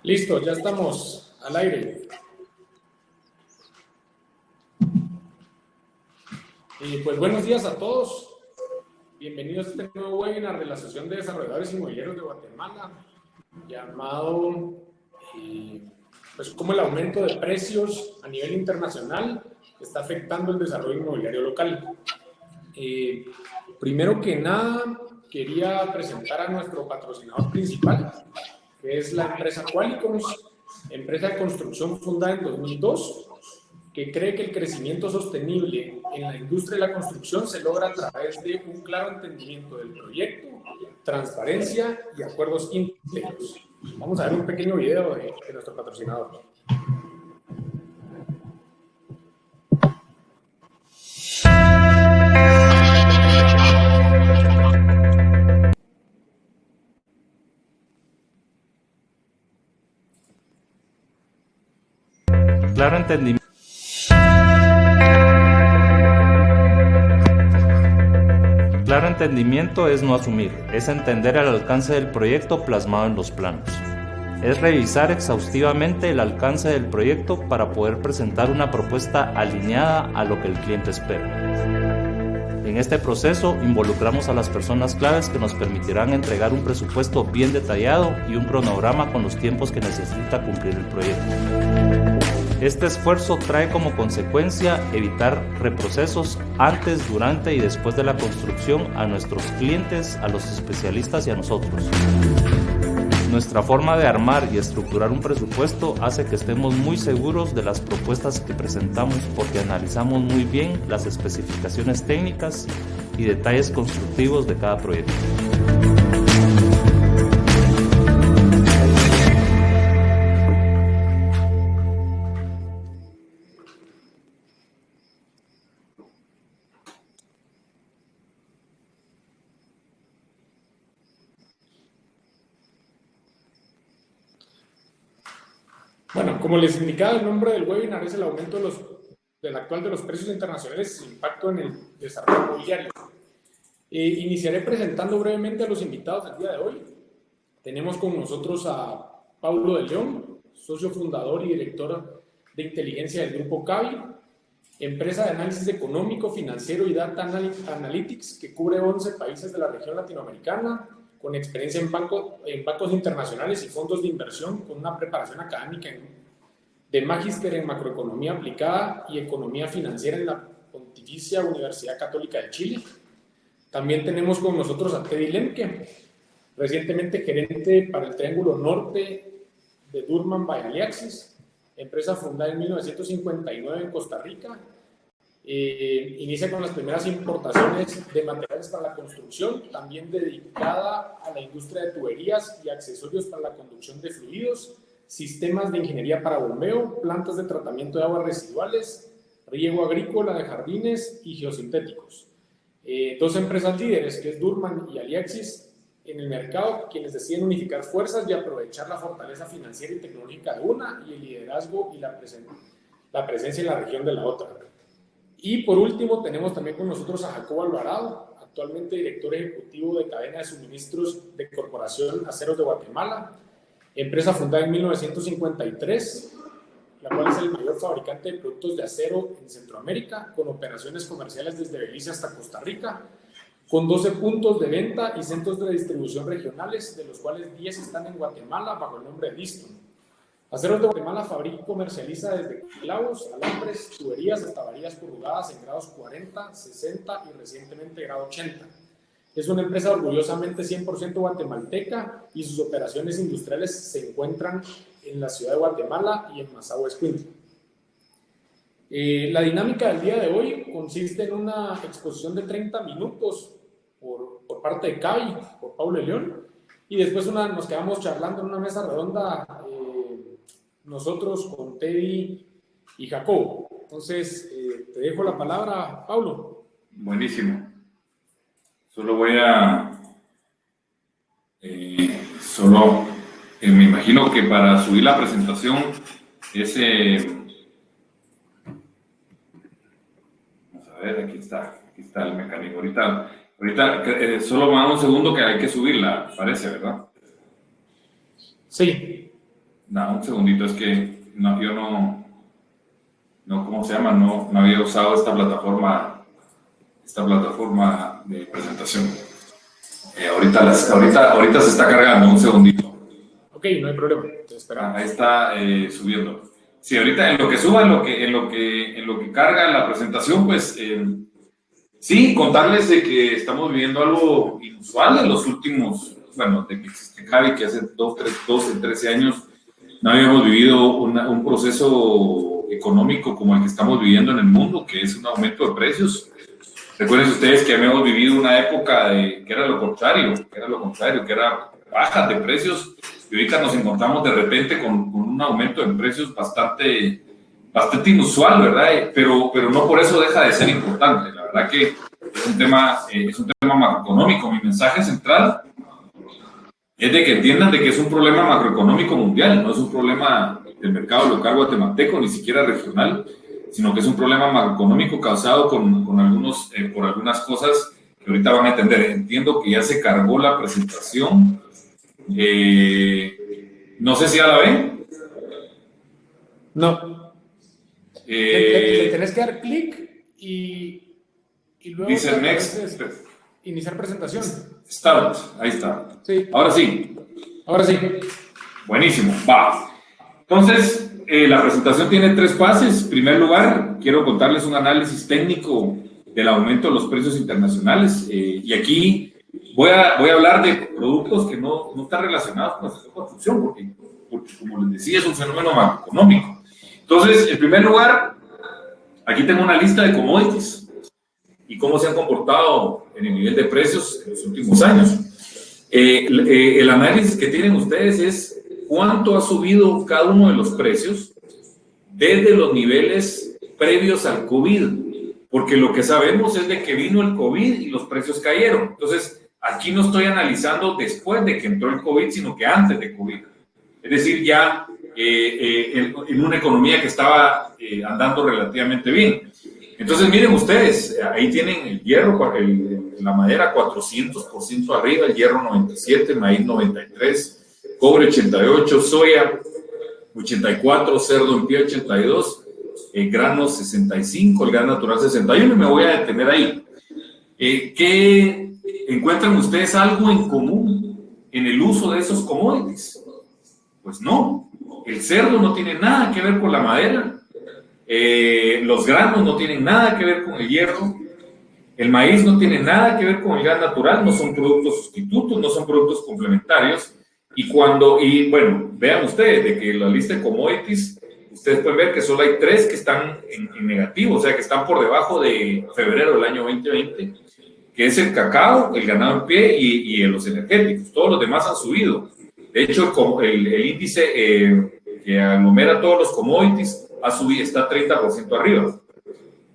Listo, ya estamos al aire. Y pues buenos días a todos. Bienvenidos a este nuevo webinar de la Asociación de Desarrolladores Inmobiliarios de Guatemala, llamado pues cómo el aumento de precios a nivel internacional está afectando el desarrollo inmobiliario local. Primero que nada, quería presentar a nuestro patrocinador principal, que es la empresa Qualicoms, empresa de construcción fundada en 2002, que cree que el crecimiento sostenible en la industria de la construcción se logra a través de un claro entendimiento del proyecto, transparencia y acuerdos íntegros. Vamos a ver un pequeño video de nuestro patrocinador. Claro entendimiento. Claro entendimiento es no asumir, es entender el alcance del proyecto plasmado en los planos. Es revisar exhaustivamente el alcance del proyecto para poder presentar una propuesta alineada a lo que el cliente espera. En este proceso involucramos a las personas claves que nos permitirán entregar un presupuesto bien detallado y un cronograma con los tiempos que necesita cumplir el proyecto. Este esfuerzo trae como consecuencia evitar reprocesos antes, durante y después de la construcción a nuestros clientes, a los especialistas y a nosotros. Nuestra forma de armar y estructurar un presupuesto hace que estemos muy seguros de las propuestas que presentamos porque analizamos muy bien las especificaciones técnicas y detalles constructivos de cada proyecto. Bueno, como les indicaba, el nombre del webinar es el aumento del actual de los precios internacionales y su impacto en el desarrollo inmobiliario. Iniciaré presentando brevemente a los invitados del día de hoy. Tenemos con nosotros a Paulo de León, socio fundador y director de inteligencia del Grupo CAVI, empresa de análisis económico, financiero y data analytics que cubre 11 países de la región latinoamericana, con experiencia en bancos internacionales y fondos de inversión, con una preparación académica de magíster en macroeconomía aplicada y economía financiera en la Pontificia Universidad Católica de Chile. También tenemos con nosotros a Teddy Lemke, recientemente gerente para el Triángulo Norte de Durban by Aliaxis, empresa fundada en 1959 en Costa Rica. Inicia con las primeras importaciones de materiales para la construcción, también dedicada a la industria de tuberías y accesorios para la conducción de fluidos, sistemas de ingeniería para bombeo, plantas de tratamiento de aguas residuales, riego agrícola de jardines y geosintéticos. Dos empresas líderes, que es Durban y Aliaxis, en el mercado, quienes deciden unificar fuerzas y aprovechar la fortaleza financiera y tecnológica de una y el liderazgo y la presencia en la región de la otra. Y por último, tenemos también con nosotros a Jacobo Alvarado, actualmente director ejecutivo de cadena de suministros de Corporación Aceros de Guatemala, empresa fundada en 1953, la cual es el mayor fabricante de productos de acero en Centroamérica, con operaciones comerciales desde Belice hasta Costa Rica, con 12 puntos de venta y centros de distribución regionales, de los cuales 10 están en Guatemala bajo el nombre de Diston. Aceros de Guatemala fabrica y comercializa desde clavos, alambres, tuberías hasta varillas corrugadas en grados 40, 60 y recientemente grado 80. Es una empresa orgullosamente 100% guatemalteca y sus operaciones industriales se encuentran en la ciudad de Guatemala y en Mazahua, Escuintla. La dinámica del día de hoy consiste en una exposición de 30 minutos por parte de CAVI, por Paulo de León, y después nos quedamos charlando en una mesa redonda nosotros con Teddy y Jacobo. Entonces, te dejo la palabra, Paulo. Buenísimo. Solo voy a... me imagino que para subir la presentación, vamos a ver, aquí está el mecanismo. Ahorita solo me da un segundo que hay que subirla, parece, ¿verdad? Sí. No, un segundito, es que no, yo no, ¿cómo se llama? No había usado esta plataforma de presentación. Ahorita se está cargando, un segundito. Ok, no hay problema, te esperamos. Ahí está subiendo. Sí, ahorita en lo que suba, en lo que carga la presentación, pues sí, contarles de que estamos viviendo algo inusual en los últimos, bueno, de que existe Javi, que hace 12, 13 años no habíamos vivido un proceso económico como el que estamos viviendo en el mundo, que es un aumento de precios. Recuerden ustedes que habíamos vivido una época que era lo contrario, que era bajas de precios, y ahorita nos encontramos de repente con un aumento de precios bastante inusual, ¿verdad? Pero no por eso deja de ser importante. La verdad que es un tema macroeconómico. Mi mensaje central es de que entiendan de que es un problema macroeconómico mundial, no es un problema del mercado local guatemalteco, ni siquiera regional, sino que es un problema macroeconómico causado por algunas cosas que ahorita van a entender. Entiendo que ya se cargó la presentación. No sé si ya la ven. No. Le tenés que dar clic y luego dice next. Iniciar presentación. Start, ahí está. Sí. Ahora sí. Buenísimo, va. Entonces, la presentación tiene 3 fases. En primer lugar, quiero contarles un análisis técnico del aumento de los precios internacionales. Y aquí voy a hablar de productos que no están relacionados con la construcción, porque, como les decía, es un fenómeno macroeconómico. Entonces, en primer lugar, aquí tengo una lista de commodities y cómo se han comportado en el nivel de precios en los últimos años. El análisis que tienen ustedes es cuánto ha subido cada uno de los precios desde los niveles previos al COVID, porque lo que sabemos es de que vino el COVID y los precios cayeron. Entonces, aquí no estoy analizando después de que entró el COVID, sino que antes de COVID. Es decir, ya en una economía que estaba andando relativamente bien. Entonces, miren ustedes, ahí tienen el hierro, la madera 400% arriba, el hierro 97%, maíz 93%, cobre 88%, soya 84%, cerdo en pie 82%, grano 65%, el gas natural 61%, y me voy a detener ahí. ¿Qué encuentran ustedes algo en común en el uso de esos commodities? Pues no, el cerdo no tiene nada que ver con la madera. Los granos no tienen nada que ver con el hierro, el maíz no tiene nada que ver con el gas natural, no son productos sustitutos, no son productos complementarios. Y bueno, vean ustedes de que la lista de commodities, ustedes pueden ver que solo hay 3 que están en negativo, o sea que están por debajo de febrero del año 2020, que es el cacao, el ganado en pie y los energéticos. Todos los demás han subido. De hecho, el índice que aglomera todos los commodities ha subido, está 30% arriba.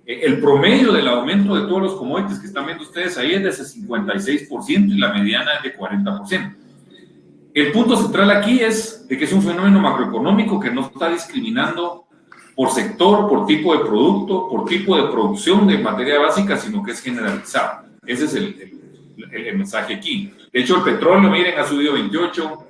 El promedio del aumento de todos los commodities que están viendo ustedes ahí es de ese 56% y la mediana es de 40%. El punto central aquí es de que es un fenómeno macroeconómico que no está discriminando por sector, por tipo de producto, por tipo de producción de materia básica, sino que es generalizado. Ese es el mensaje aquí. De hecho, el petróleo, miren, ha subido 28%,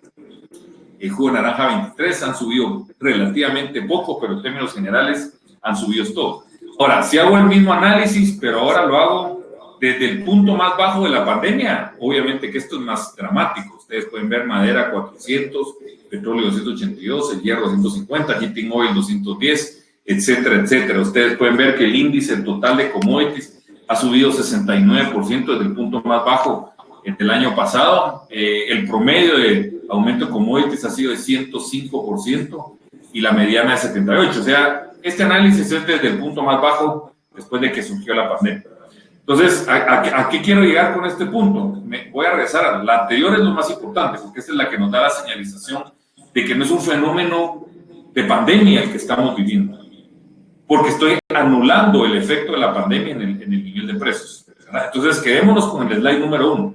el jugo de naranja 23%, han subido relativamente poco, pero en términos generales han subido todo. Ahora, si hago el mismo análisis, pero ahora lo hago desde el punto más bajo de la pandemia, obviamente que esto es más dramático. Ustedes pueden ver madera 400, petróleo 282, el hierro 250, heating oil 210, etcétera, etcétera. Ustedes pueden ver que el índice total de commodities ha subido 69% desde el punto más bajo del año pasado. El promedio de aumento de commodities ha sido de 105% y la mediana de 78%. O sea, este análisis es desde el punto más bajo después de que surgió la pandemia. Entonces, ¿a qué quiero llegar con este punto? Voy a regresar a la anterior, es lo más importante, porque esta es la que nos da la señalización de que no es un fenómeno de pandemia el que estamos viviendo, porque estoy anulando el efecto de la pandemia en el nivel de precios, ¿verdad? Entonces, quedémonos con el slide número 1,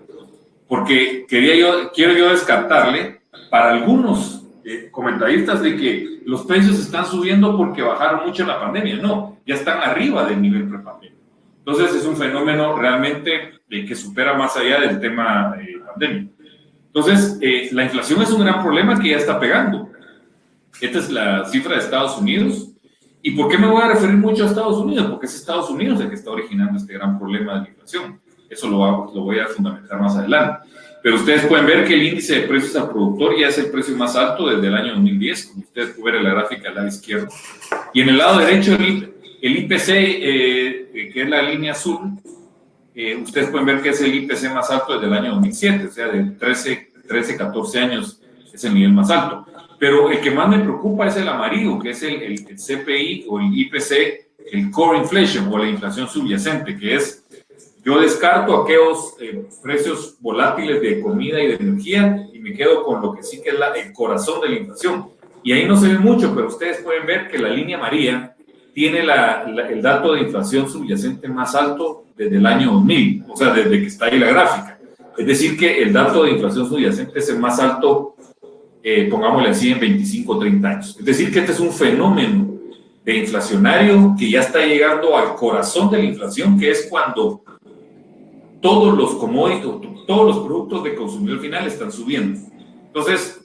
porque quiero yo descartarle para algunos comentaristas de que los precios están subiendo porque bajaron mucho en la pandemia. No, ya están arriba del nivel prepandemia. Entonces, es un fenómeno realmente que supera más allá del tema pandemia. Entonces, la inflación es un gran problema que ya está pegando. Esta es la cifra de Estados Unidos. ¿Y por qué me voy a referir mucho a Estados Unidos? Porque es Estados Unidos el que está originando este gran problema de la inflación. Eso lo voy a fundamentar más adelante. Pero ustedes pueden ver que el índice de precios al productor ya es el precio más alto desde el año 2010, como ustedes pueden ver en la gráfica del lado izquierdo. Y en el lado derecho, el IPC, que es la línea azul, ustedes pueden ver que es el IPC más alto desde el año 2007, o sea, de 13, 14 años es el nivel más alto. Pero el que más me preocupa es el amarillo, que es el CPI o el IPC, el Core Inflation o la inflación subyacente, que es, yo descarto aquellos precios volátiles de comida y de energía y me quedo con lo que sí que es el corazón de la inflación. Y ahí no se ve mucho, pero ustedes pueden ver que la línea amarilla tiene el dato de inflación subyacente más alto desde el año 2000, o sea, desde que está ahí la gráfica. Es decir, que el dato de inflación subyacente es el más alto, pongámosle así, en 25 o 30 años. Es decir, que este es un fenómeno de inflacionario que ya está llegando al corazón de la inflación, que es cuando todos los commodities, todos los productos de consumidor final están subiendo. Entonces,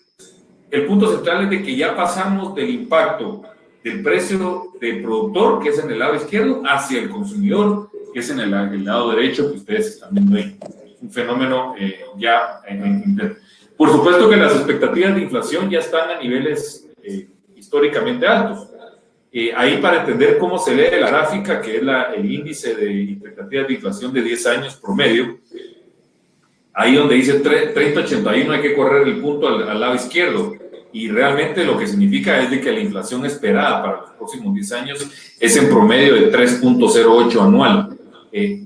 el punto central es de que ya pasamos del impacto del precio del productor, que es en el lado izquierdo, hacia el consumidor, que es en el lado derecho, que ustedes están viendo ahí. Un fenómeno ya interno. Por supuesto que las expectativas de inflación ya están a niveles históricamente altos. Ahí para entender cómo se lee la gráfica, que es el índice de expectativas de inflación de 10 años promedio, ahí donde dice 3081 hay que correr el punto al lado izquierdo. Y realmente lo que significa es de que la inflación esperada para los próximos 10 años es en promedio de 3.08 anual.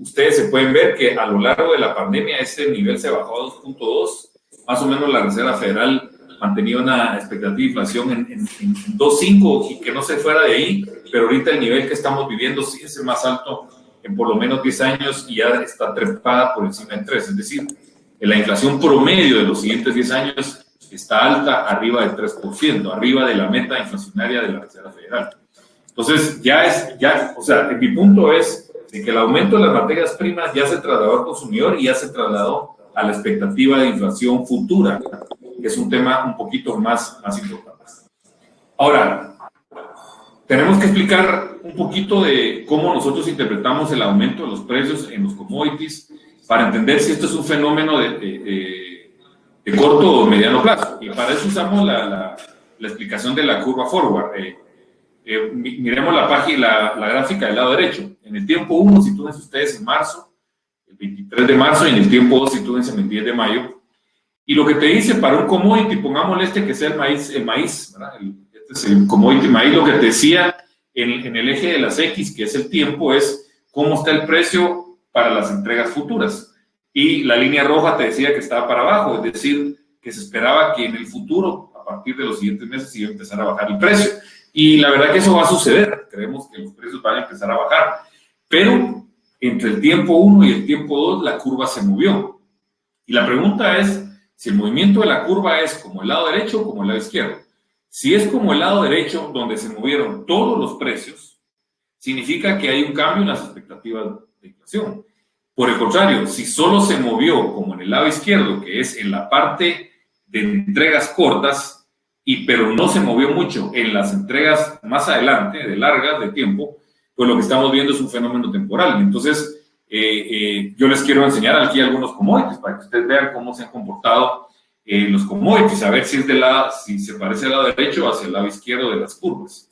Ustedes se pueden ver que a lo largo de la pandemia ese nivel se bajó a 2.2. Más o menos la Reserva Federal mantenía una expectativa de inflación en 2.5 y que no se fuera de ahí, pero ahorita el nivel que estamos viviendo sí es el más alto en por lo menos 10 años y ya está trepada por encima de 3. Es decir, la inflación promedio de los siguientes 10 años está alta, arriba del 3%, arriba de la meta inflacionaria de la Reserva Federal. Entonces, o sea, mi punto es de que el aumento de las materias primas ya se trasladó al consumidor y ya se trasladó a la expectativa de inflación futura, que es un tema un poquito más importante. Ahora, tenemos que explicar un poquito de cómo nosotros interpretamos el aumento de los precios en los commodities para entender si esto es un fenómeno de corto o mediano plazo. Y para eso usamos la explicación de la curva forward. Miremos la gráfica del lado derecho. En el tiempo 1, sitúense ustedes en marzo, el 23 de marzo, y en el tiempo 2, sitúense en el 10 de mayo. Y lo que te dice para un commodity, pongámosle que sea el maíz, ¿verdad? Este es el commodity maíz. Lo que te decía en el eje de las X, que es el tiempo, es cómo está el precio para las entregas futuras. Y la línea roja te decía que estaba para abajo, es decir, que se esperaba que en el futuro, a partir de los siguientes meses, iba a empezar a bajar el precio. Y la verdad que eso va a suceder. Creemos que los precios van a empezar a bajar. Pero entre el tiempo 1 y el tiempo 2, la curva se movió. Y la pregunta es si el movimiento de la curva es como el lado derecho o como el lado izquierdo. Si es como el lado derecho, donde se movieron todos los precios, significa que hay un cambio en las expectativas de inflación. Por el contrario, si solo se movió como en el lado izquierdo, que es en la parte de entregas cortas, pero no se movió mucho en las entregas más adelante, de largas, de tiempo, pues lo que estamos viendo es un fenómeno temporal. Entonces, yo les quiero enseñar aquí algunos commodities para que ustedes vean cómo se han comportado los commodities, a ver si se parece al lado derecho o hacia el lado izquierdo de las curvas.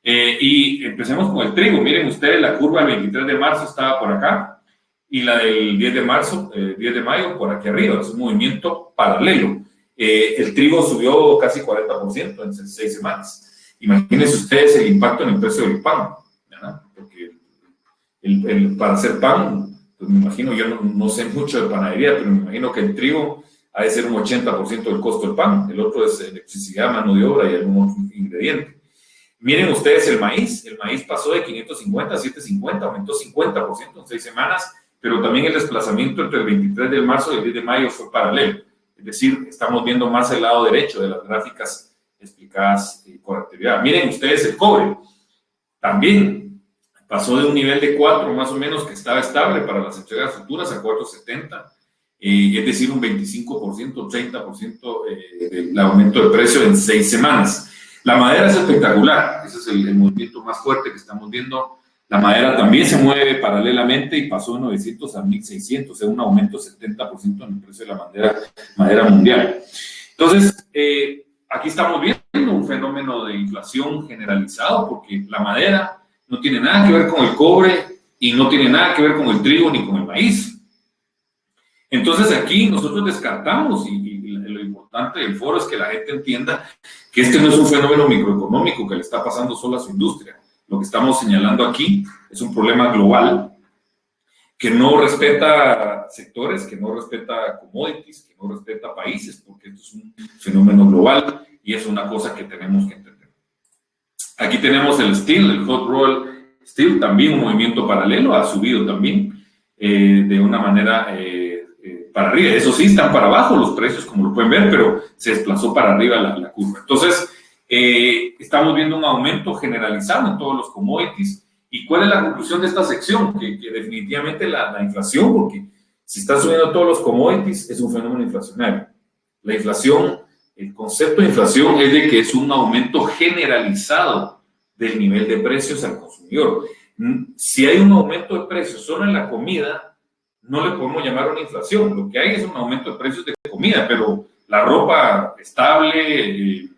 Y empecemos con el trigo. Miren ustedes, la curva del 23 de marzo estaba por acá y la del 10 de marzo, 10 de mayo, por aquí arriba. Es un movimiento paralelo. El trigo subió casi 40% en 6 semanas. Imagínense ustedes el impacto en el precio del pan, ¿verdad? Porque para hacer pan, pues me imagino, yo no sé mucho de panadería, pero me imagino que el trigo ha de ser un 80% del costo del pan. El otro es electricidad, mano de obra y algún otro ingrediente. Miren ustedes el maíz pasó de 550 a 750, aumentó 50% en 6 semanas, pero también el desplazamiento entre el 23 de marzo y el 10 de mayo fue paralelo. Es decir, estamos viendo más el lado derecho de las gráficas explicadas con actividad. Miren ustedes el cobre. También pasó de un nivel de 4 más o menos que estaba estable para las entregas futuras a 4.70. Es decir, un 25%, 30% del aumento de precio en 6 semanas. La madera es espectacular, ese es el movimiento más fuerte que estamos viendo. La madera también se mueve paralelamente y pasó de 900 a 1600, o sea, un aumento de 70% en el precio de la madera mundial. Entonces, aquí estamos viendo un fenómeno de inflación generalizado, porque la madera no tiene nada que ver con el cobre y no tiene nada que ver con el trigo ni con el maíz. Entonces aquí nosotros descartamos, y lo importante del foro es que la gente entienda que este no es un fenómeno microeconómico que le está pasando solo a su industria. Lo que estamos señalando aquí es un problema global que no respeta sectores, que no respeta commodities, que no respeta países, porque esto es un fenómeno global y es una cosa que tenemos que entender. Aquí tenemos el steel, el hot roll steel, también un movimiento paralelo, ha subido también de una manera para arriba. Eso sí, están para abajo los precios, como lo pueden ver, pero se desplazó para arriba la curva. Entonces, estamos viendo un aumento generalizado en todos los commodities. ¿Y cuál es la conclusión de esta sección? Que definitivamente la inflación, porque si están subiendo todos los commodities, es un fenómeno inflacionario. La inflación, el concepto de inflación es de que es un aumento generalizado del nivel de precios al consumidor. Si hay un aumento de precios solo en la comida, no le podemos llamar una inflación. Lo que hay es un aumento de precios de comida, pero la ropa estable,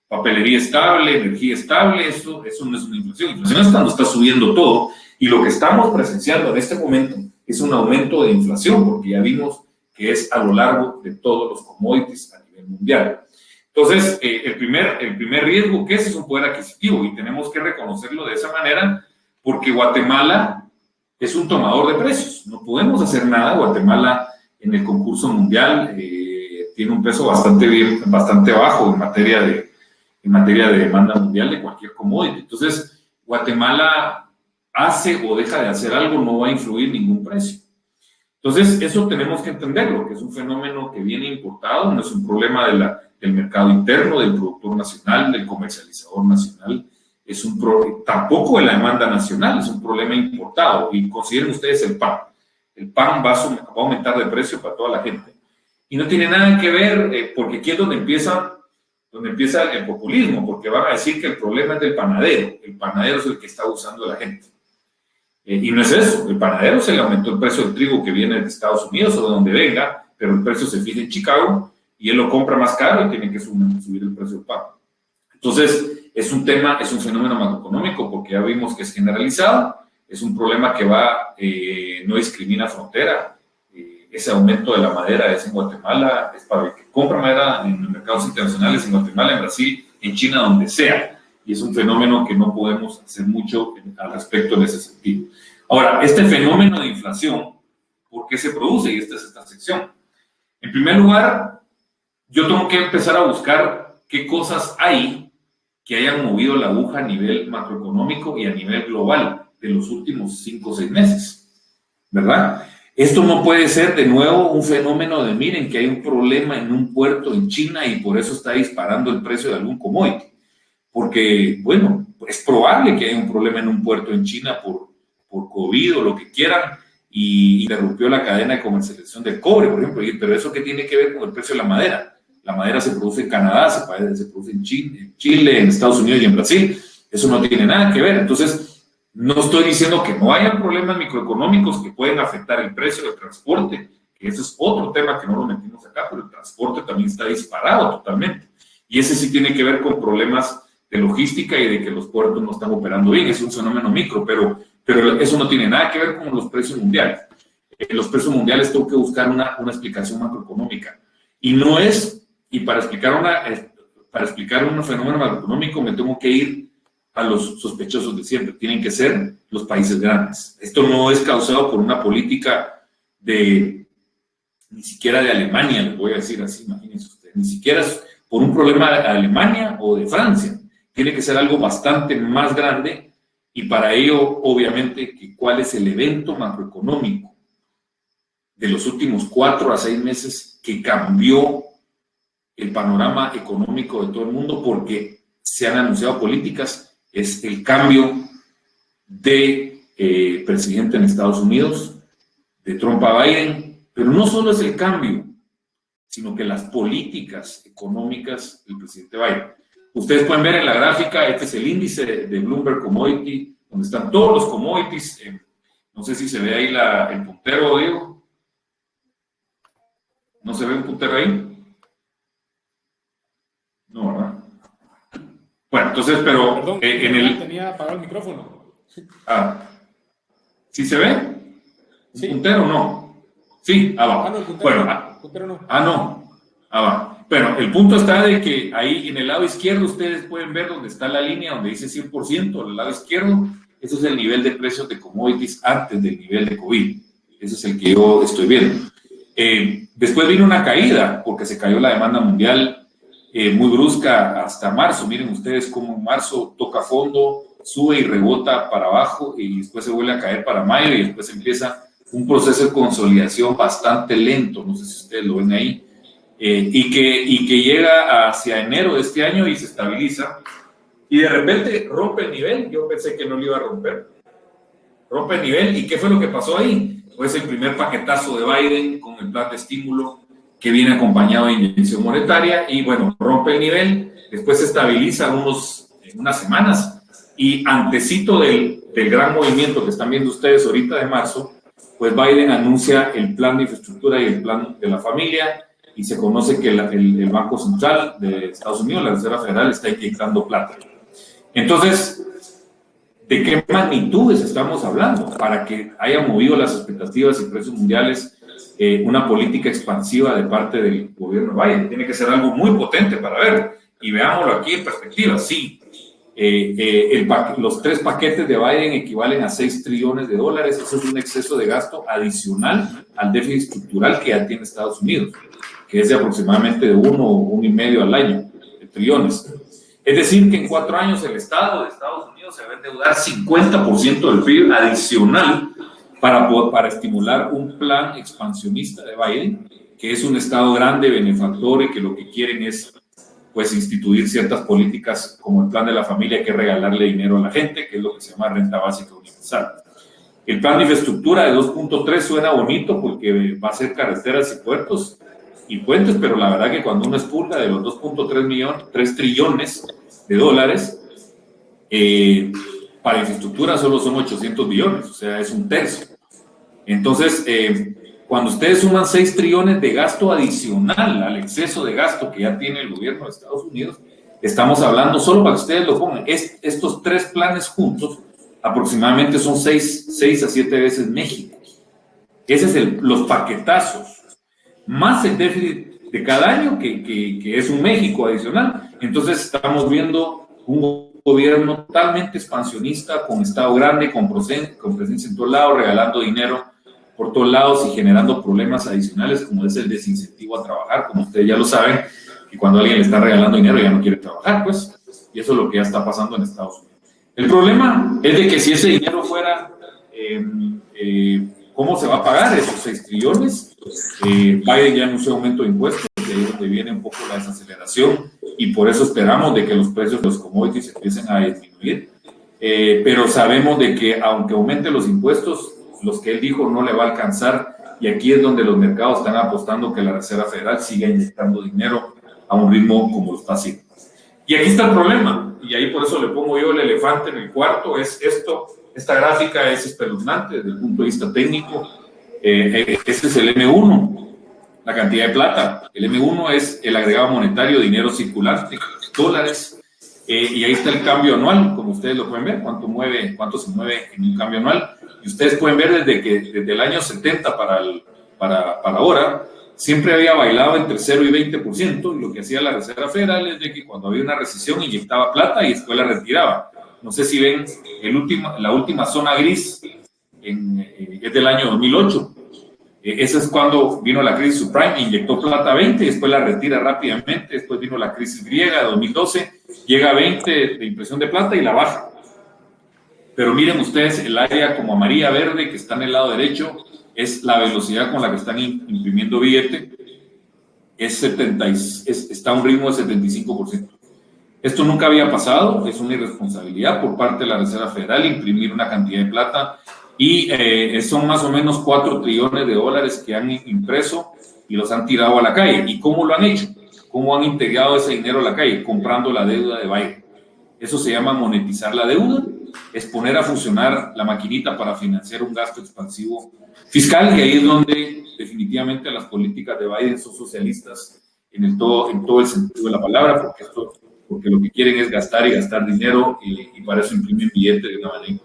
papelería estable, energía estable, eso no es una inflación. Inflación es cuando está subiendo todo, y lo que estamos presenciando en este momento es un aumento de inflación, porque ya vimos que es a lo largo de todos los commodities a nivel mundial. Entonces, el primer riesgo que es un poder adquisitivo, y tenemos que reconocerlo de esa manera, porque Guatemala es un tomador de precios. No podemos hacer nada. Guatemala en el concurso mundial tiene un peso bastante bajo en materia de demanda mundial de cualquier commodity. Entonces, Guatemala hace o deja de hacer algo, no va a influir ningún precio. Entonces, eso tenemos que entenderlo, que es un fenómeno que viene importado, no es un problema del mercado interno, del productor nacional, del comercializador nacional, tampoco de la demanda nacional, es un problema importado. Y consideren ustedes el pan. El pan va a aumentar de precio para toda la gente. Y no tiene nada que ver, porque aquí es donde empieza el populismo, porque van a decir que el problema es del panadero. El panadero es el que está usando a la gente. Y no es eso. El panadero se le aumentó el precio del trigo que viene de Estados Unidos o de donde venga, pero el precio se fija en Chicago y él lo compra más caro y tiene que subir el precio del pan. Entonces, es un fenómeno macroeconómico, porque ya vimos que es generalizado, es un problema que no discrimina frontera. Ese aumento de la madera es en Guatemala, es para el que compra madera en mercados internacionales, en Guatemala, en Brasil, en China, donde sea. Y es un fenómeno que no podemos hacer mucho al respecto en ese sentido. Ahora, este fenómeno de inflación, ¿por qué se produce? Y esta es esta sección. En primer lugar, yo tengo que empezar a buscar qué cosas hay que hayan movido la aguja a nivel macroeconómico y a nivel global de los últimos 5 o 6 meses, ¿verdad? Esto no puede ser de nuevo un fenómeno de, miren, que hay un problema en un puerto en China y por eso está disparando el precio de algún commodity. Porque, bueno, es probable que haya un problema en un puerto en China por COVID o lo que quieran, y interrumpió la cadena de comercialización del cobre, por ejemplo. Pero ¿eso qué tiene que ver con el precio de la madera? La madera se produce en Canadá, se produce en Chile, en Estados Unidos y en Brasil. Eso no tiene nada que ver. Entonces, no estoy diciendo que no haya problemas microeconómicos que pueden afectar el precio del transporte, que ese es otro tema que no lo metimos acá, pero el transporte también está disparado totalmente. Y ese sí tiene que ver con problemas de logística y de que los puertos no están operando bien. Es un fenómeno micro, pero eso no tiene nada que ver con los precios mundiales. Los precios mundiales tengo que buscar una explicación macroeconómica. Y para explicar un fenómeno macroeconómico me tengo que ir a los sospechosos de siempre. Tienen que ser los países grandes. Esto no es causado por una política ni siquiera de Alemania, les voy a decir así, imagínense ustedes, ni siquiera es por un problema de Alemania o de Francia. Tiene que ser algo bastante más grande, y para ello, obviamente, ¿cuál es el evento macroeconómico de los últimos 4 a 6 meses que cambió el panorama económico de todo el mundo? Porque se han anunciado políticas. Es el cambio de presidente en Estados Unidos, de Trump a Biden, pero no solo es el cambio, sino que las políticas económicas del presidente Biden. Ustedes pueden ver en la gráfica, este es el índice de Bloomberg Commodity, donde están todos los commodities. No sé si se ve ahí el puntero, Diego. ¿No se ve un puntero ahí? No, ¿verdad? Bueno, entonces, pero Perdón, en el... tenía apagado el micrófono. ¿Sí se ve? ¿Un puntero no? Sí, va. No, el puntero bueno, no. El puntero no. No. Va. Bueno, el punto está de que ahí en el lado izquierdo ustedes pueden ver donde está la línea donde dice 100%, al lado izquierdo, eso es el nivel de precios de commodities antes del nivel de COVID. Ese es el que yo estoy viendo. Después vino una caída, porque se cayó la demanda mundial muy brusca hasta marzo. Miren ustedes cómo en marzo toca fondo, sube y rebota para abajo y después se vuelve a caer para mayo y después empieza un proceso de consolidación bastante lento, no sé si ustedes lo ven ahí, y que llega hacia enero de este año y se estabiliza y de repente rompe el nivel. Yo pensé que no lo iba a romper, rompe el nivel. ¿Y qué fue lo que pasó ahí? Pues el primer paquetazo de Biden con el plan de estímulo que viene acompañado de inyección monetaria y bueno, rompe el nivel, después se estabiliza unas semanas y antecito del gran movimiento que están viendo ustedes ahorita de marzo, pues Biden anuncia el plan de infraestructura y el plan de la familia y se conoce que el Banco Central de Estados Unidos, la Reserva Federal, está inyectando plata. Entonces, ¿de qué magnitudes estamos hablando para que haya movido las expectativas y precios mundiales una política expansiva de parte del gobierno de Biden? Tiene que ser algo muy potente para ver. Y veámoslo aquí en perspectiva. Sí, los 3 paquetes de Biden equivalen a $6 trillones. Eso es un exceso de gasto adicional al déficit estructural que ya tiene Estados Unidos, que es de aproximadamente de 1 o 1,5 al año de trillones. Es decir, que en 4 años el Estado de Estados Unidos se va a endeudar 50% del PIB adicional para estimular un plan expansionista de Biden, que es un Estado grande, benefactor y que lo que quieren es pues instituir ciertas políticas como el plan de la familia, que es regalarle dinero a la gente, que es lo que se llama renta básica universal. El plan de infraestructura de 2.3 suena bonito porque va a ser carreteras y puertos y puentes, pero la verdad que cuando uno expulga de los 2.3 trillones de dólares, para infraestructura solo son 800 billones, o sea, es un tercio. Entonces, cuando ustedes suman 6 trillones de gasto adicional al exceso de gasto que ya tiene el gobierno de Estados Unidos, estamos hablando, solo para que ustedes lo pongan, estos 3 planes juntos aproximadamente son 6 a 7 veces México. Ese es los paquetazos, más el déficit de cada año, que es un México adicional. Entonces estamos viendo un gobierno totalmente expansionista, con Estado grande, con presencia en todos lados, regalando dinero por todos lados y generando problemas adicionales, como es el desincentivo a trabajar. Como ustedes ya lo saben, que cuando alguien le está regalando dinero ya no quiere trabajar, pues, y eso es lo que ya está pasando en Estados Unidos. El problema es de que si ese dinero fuera, ¿cómo se va a pagar esos 6 trillones? Biden ya anunció aumento de impuestos, de ahí es donde viene un poco la desaceleración, y por eso esperamos de que los precios de los commodities empiecen a disminuir. Pero sabemos de que aunque aumente los impuestos, los que él dijo no le va a alcanzar, y aquí es donde los mercados están apostando que la Reserva Federal siga inyectando dinero a un ritmo como lo está haciendo. Y aquí está el problema, y ahí por eso le pongo yo el elefante en el cuarto, es esto. Esta gráfica es espeluznante desde el punto de vista técnico. Este es el M1, la cantidad de plata. El M1 es el agregado monetario, dinero circulante, dólares, y ahí está el cambio anual, como ustedes lo pueden ver, cuánto se mueve en un cambio anual. Y ustedes pueden ver desde el año 70 para ahora, siempre había bailado entre 0 y 20%, y lo que hacía la Reserva Federal es de que cuando había una recesión inyectaba plata y después la retiraba. No sé si ven la última zona gris, es del año 2008. Ese es cuando vino la crisis subprime, inyectó plata a 20 y después la retira rápidamente. Después vino la crisis griega de 2012, llega a 20 de impresión de plata y la baja. Pero miren ustedes el área como amarilla verde que está en el lado derecho, es la velocidad con la que están imprimiendo billete, está a un ritmo de 75%. Esto nunca había pasado, es una irresponsabilidad por parte de la Reserva Federal imprimir una cantidad de plata, y son más o menos 4 trillones de dólares que han impreso y los han tirado a la calle. ¿Y cómo lo han hecho? ¿Cómo han integrado ese dinero a la calle? Comprando la deuda de Biden. Eso se llama monetizar la deuda, es poner a funcionar la maquinita para financiar un gasto expansivo fiscal, y ahí es donde definitivamente las políticas de Biden son socialistas en todo el sentido de la palabra, porque lo que quieren es gastar y gastar dinero, y para eso imprimen billetes de una manera.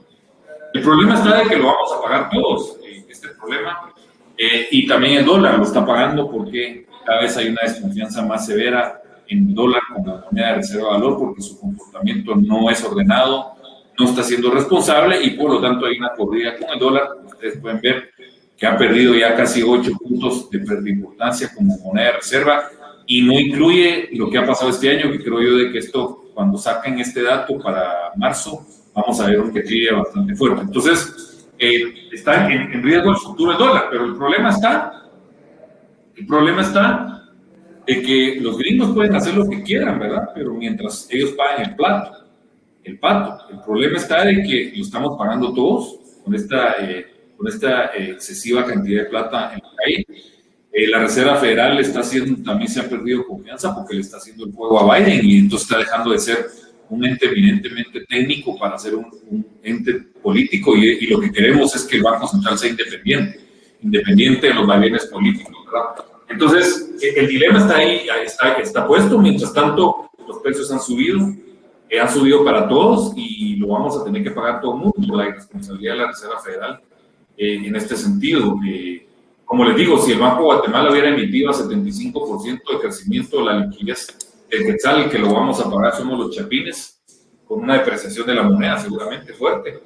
El problema está de que lo vamos a pagar todos, este problema, y también el dólar lo está pagando, porque cada vez hay una desconfianza más severa en el dólar como moneda de reserva de valor, porque su comportamiento no es ordenado, no está siendo responsable, y por lo tanto hay una corrida con el dólar. Ustedes pueden ver que ha perdido ya casi 8 puntos de importancia como moneda de reserva, y no incluye lo que ha pasado este año, que creo yo de que esto, cuando saquen este dato para marzo, vamos a ver un declive bastante fuerte. Entonces, está en riesgo el futuro del dólar, pero el problema está de que los gringos pueden hacer lo que quieran, ¿verdad? Pero mientras ellos pagan el pato. El problema está de que lo estamos pagando todos con esta excesiva cantidad de plata en la calle. La Reserva Federal también se ha perdido confianza porque le está haciendo el juego a Biden, y entonces está dejando de ser un ente eminentemente técnico para ser un ente político, y lo que queremos es que el Banco Central sea independiente de los vaivenes políticos, ¿verdad? Entonces, el dilema está ahí, está puesto. Mientras tanto, los precios han subido para todos, y lo vamos a tener que pagar todo el mundo, la irresponsabilidad de la Reserva Federal en este sentido. Como les digo, si el Banco de Guatemala hubiera emitido a 75% de crecimiento de la liquidez del quetzal, el que lo vamos a pagar somos los chapines, con una depreciación de la moneda seguramente fuerte.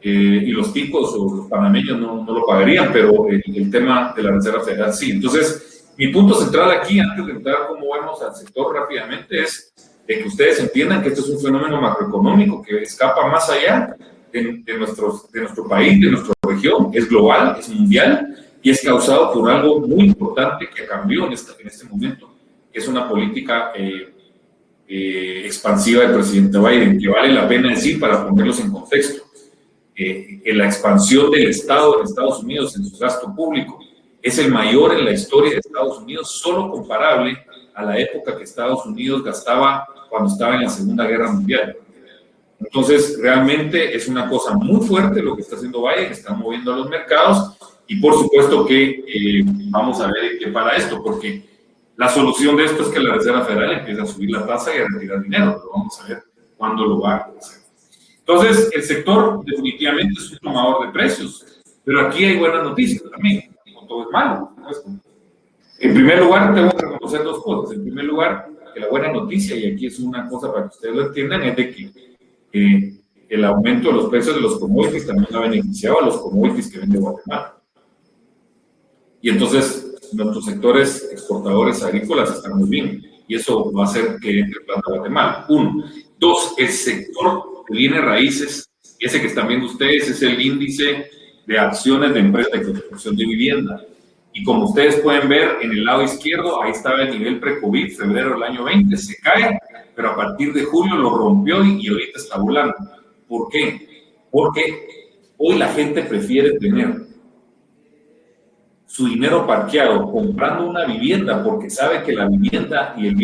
Y los ticos o los panameños no lo pagarían, pero el tema de la Reserva Federal sí. Entonces, mi punto central aquí, antes de entrar cómo vemos al sector rápidamente, es de que ustedes entiendan que esto es un fenómeno macroeconómico que escapa más allá de nuestro país, de nuestra región, es global, es mundial, y es causado por algo muy importante que cambió en este momento, que es una política expansiva del presidente Biden, que vale la pena decir para ponerlos en contexto. La expansión del Estado en Estados Unidos en su gasto público es el mayor en la historia de Estados Unidos, solo comparable a la época que Estados Unidos gastaba cuando estaba en la Segunda Guerra Mundial. Entonces, realmente es una cosa muy fuerte lo que está haciendo Biden, está moviendo a los mercados, y por supuesto que vamos a ver qué para esto, porque la solución de esto es que la Reserva Federal empiece a subir la tasa y a retirar dinero, pero vamos a ver cuándo lo va a hacer. Entonces, el sector definitivamente es un tomador de precios, pero aquí hay buenas noticias también, no todo es malo, por supuesto. En primer lugar, tengo que reconocer dos cosas. En primer lugar, que la buena noticia, y aquí es una cosa para que ustedes lo entiendan, es de que el aumento de los precios de los commodities también ha beneficiado a los commodities que vende Guatemala. Y entonces, nuestros sectores exportadores agrícolas están muy bien, y eso va a hacer que entre plata a Guatemala. Uno. Dos, el sector de bienes raíces, ese que están viendo ustedes, es el índice de acciones de empresas de construcción de vivienda. Y como ustedes pueden ver en el lado izquierdo, ahí estaba el nivel pre-COVID, febrero del año 20, se cae, pero a partir de julio lo rompió y ahorita está volando. ¿Por qué? Porque hoy la gente prefiere tener su dinero parqueado comprando una vivienda, porque sabe que la vivienda y las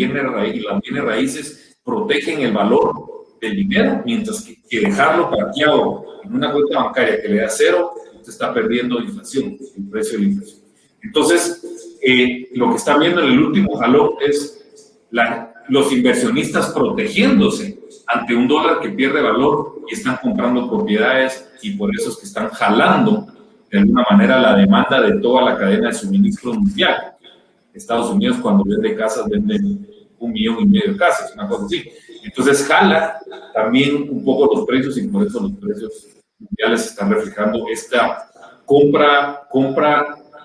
bienes raíces protegen el valor del dinero, mientras que dejarlo parqueado en una cuenta bancaria que le da cero, usted está perdiendo inflación, el precio de la inflación. Entonces, lo que están viendo en el último jalón es los inversionistas protegiéndose ante un dólar que pierde valor y están comprando propiedades, y por eso es que están jalando de alguna manera la demanda de toda la cadena de suministro mundial. Estados Unidos, cuando vende casas, vende 1,5 millones de casas, una cosa así. Entonces jala también un poco los precios, y por eso los precios mundiales están reflejando esta compra,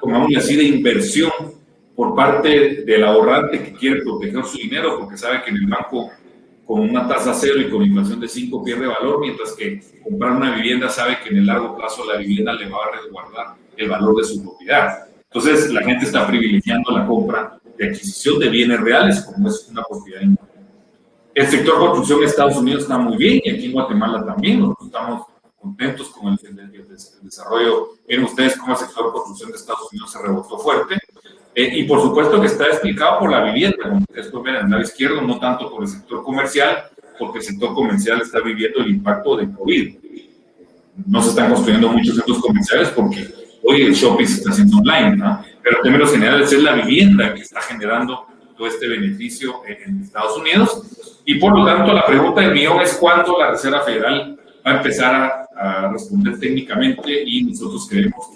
pongámosle así, de inversión por parte del ahorrante que quiere proteger su dinero, porque sabe que en el banco con una tasa cero y con inflación de 5 pierde valor, mientras que comprar una vivienda sabe que en el largo plazo la vivienda le va a resguardar el valor de su propiedad. Entonces la gente está privilegiando la compra de adquisición de bienes reales como es una propiedad inmueble. El sector construcción en Estados Unidos está muy bien, y aquí en Guatemala también. Nosotros estamos contentos con el desarrollo. Miren ustedes cómo el sector de construcción de Estados Unidos se rebotó fuerte. Y por supuesto que está explicado por la vivienda, como ustedes pueden ver en el lado izquierdo, no tanto por el sector comercial, porque el sector comercial está viviendo el impacto de COVID. No se están construyendo muchos centros comerciales porque hoy el shopping se está haciendo online, ¿no? Pero en términos generales es la vivienda que está generando todo este beneficio en Estados Unidos. Y por lo tanto, la pregunta del millón es cuándo la Reserva Federal va a empezar a responder técnicamente, y nosotros creemos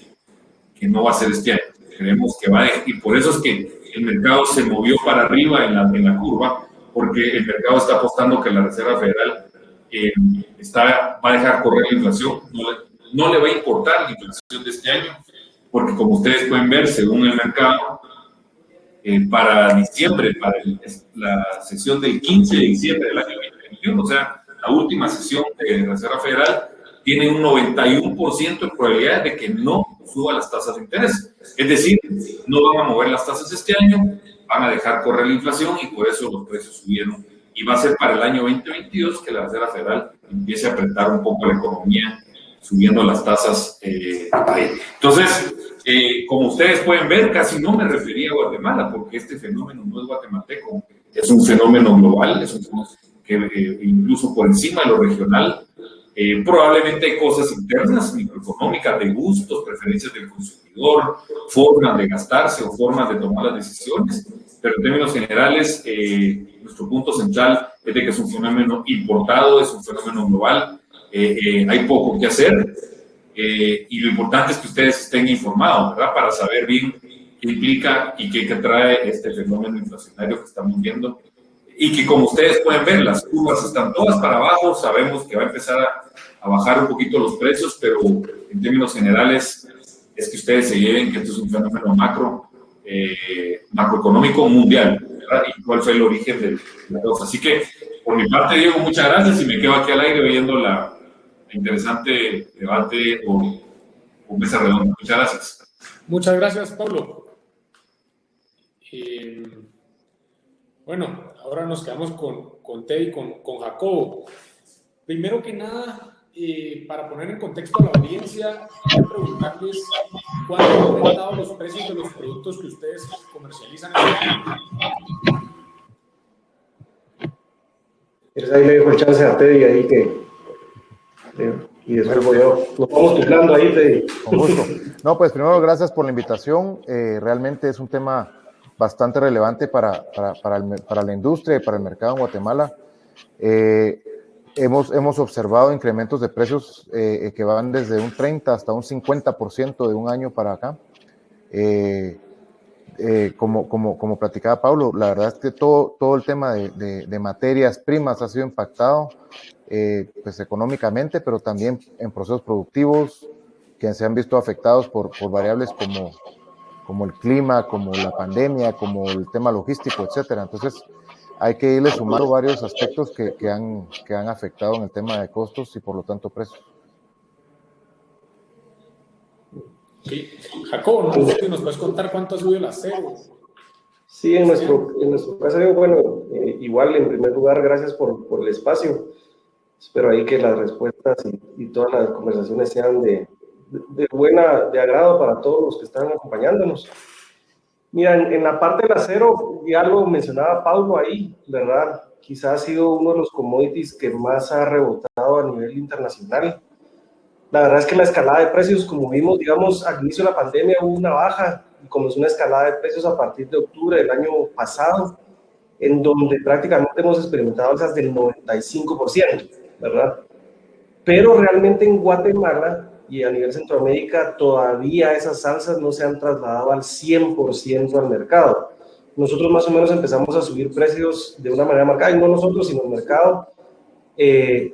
que no va a ser este año. Creemos que va a, y por eso es que el mercado se movió para arriba en la curva, porque el mercado está apostando que la Reserva Federal va a dejar correr la inflación. No le va a importar la inflación de este año, porque como ustedes pueden ver, según el mercado, para diciembre, para la sesión del 15 de diciembre del año 2021, o sea, la última sesión de la Reserva Federal, tiene un 91% de probabilidad de que no suba las tasas de interés. Es decir, no van a mover las tasas este año, van a dejar correr la inflación y por eso los precios subieron. Y va a ser para el año 2022 que la Reserva Federal empiece a apretar un poco la economía, subiendo las tasas. Entonces, como ustedes pueden ver, casi no me refería a Guatemala, porque este fenómeno no es guatemalteco, es un fenómeno global, es un fenómeno que incluso por encima de lo regional. Probablemente hay cosas internas, microeconómicas, de gustos, preferencias del consumidor, formas de gastarse o formas de tomar las decisiones, pero en términos generales, nuestro punto central es de que es un fenómeno importado, es un fenómeno global, hay poco que hacer, y lo importante es que ustedes estén informados, ¿verdad? Para saber bien qué implica y qué trae este fenómeno inflacionario que estamos viendo. Y que, como ustedes pueden ver, las curvas están todas para abajo, sabemos que va a empezar a bajar un poquito los precios, pero en términos generales es que ustedes se lleven que esto es un fenómeno macroeconómico mundial, ¿verdad? Y cuál fue el origen de la cosa. Así que, por mi parte, Diego, muchas gracias, y me quedo aquí al aire oyendo la interesante debate o mesa redonda. Muchas gracias. Muchas gracias, Pablo. Bueno, ahora nos quedamos con Teddy y con Jacobo. Primero que nada, para poner en contexto a la audiencia, quiero preguntarles cuánto han aumentado los precios de los productos que ustedes comercializan este año. Ahí le dejo el chance a Teddy ahí y después voy yo. Nos vamos turnando ahí, Teddy. Con gusto. No, pues primero gracias por la invitación. Realmente es un tema bastante relevante para la industria y para el mercado en Guatemala. Hemos observado incrementos de precios que van desde un 30 hasta un 50% de un año para acá. Como platicaba Pablo, la verdad es que todo el tema de materias primas ha sido impactado pues económicamente, pero también en procesos productivos que se han visto afectados por variables como el clima, como la pandemia, como el tema logístico, etcétera. Entonces, hay que irle sumando varios aspectos que han afectado en el tema de costos y, por lo tanto, precios. Sí. Jacobo, no sé si nos puedes contar cuánto ha subido el acero. Sí, en nuestro caso, bueno, igual, en primer lugar, gracias por el espacio. Espero ahí que las respuestas y todas las conversaciones sean de agrado para todos los que están acompañándonos. Mira, en la parte del acero, ya lo mencionaba Pablo ahí, ¿verdad? Quizás ha sido uno de los commodities que más ha rebotado a nivel internacional. La verdad es que la escalada de precios, como vimos, digamos, al inicio de la pandemia hubo una baja y comenzó una escalada de precios a partir de octubre del año pasado, en donde prácticamente hemos experimentado alzas del 95%, ¿verdad? Pero realmente en Guatemala y a nivel Centroamérica todavía esas alzas no se han trasladado al 100% al mercado. Nosotros más o menos empezamos a subir precios de una manera marcada, y no nosotros, sino el mercado,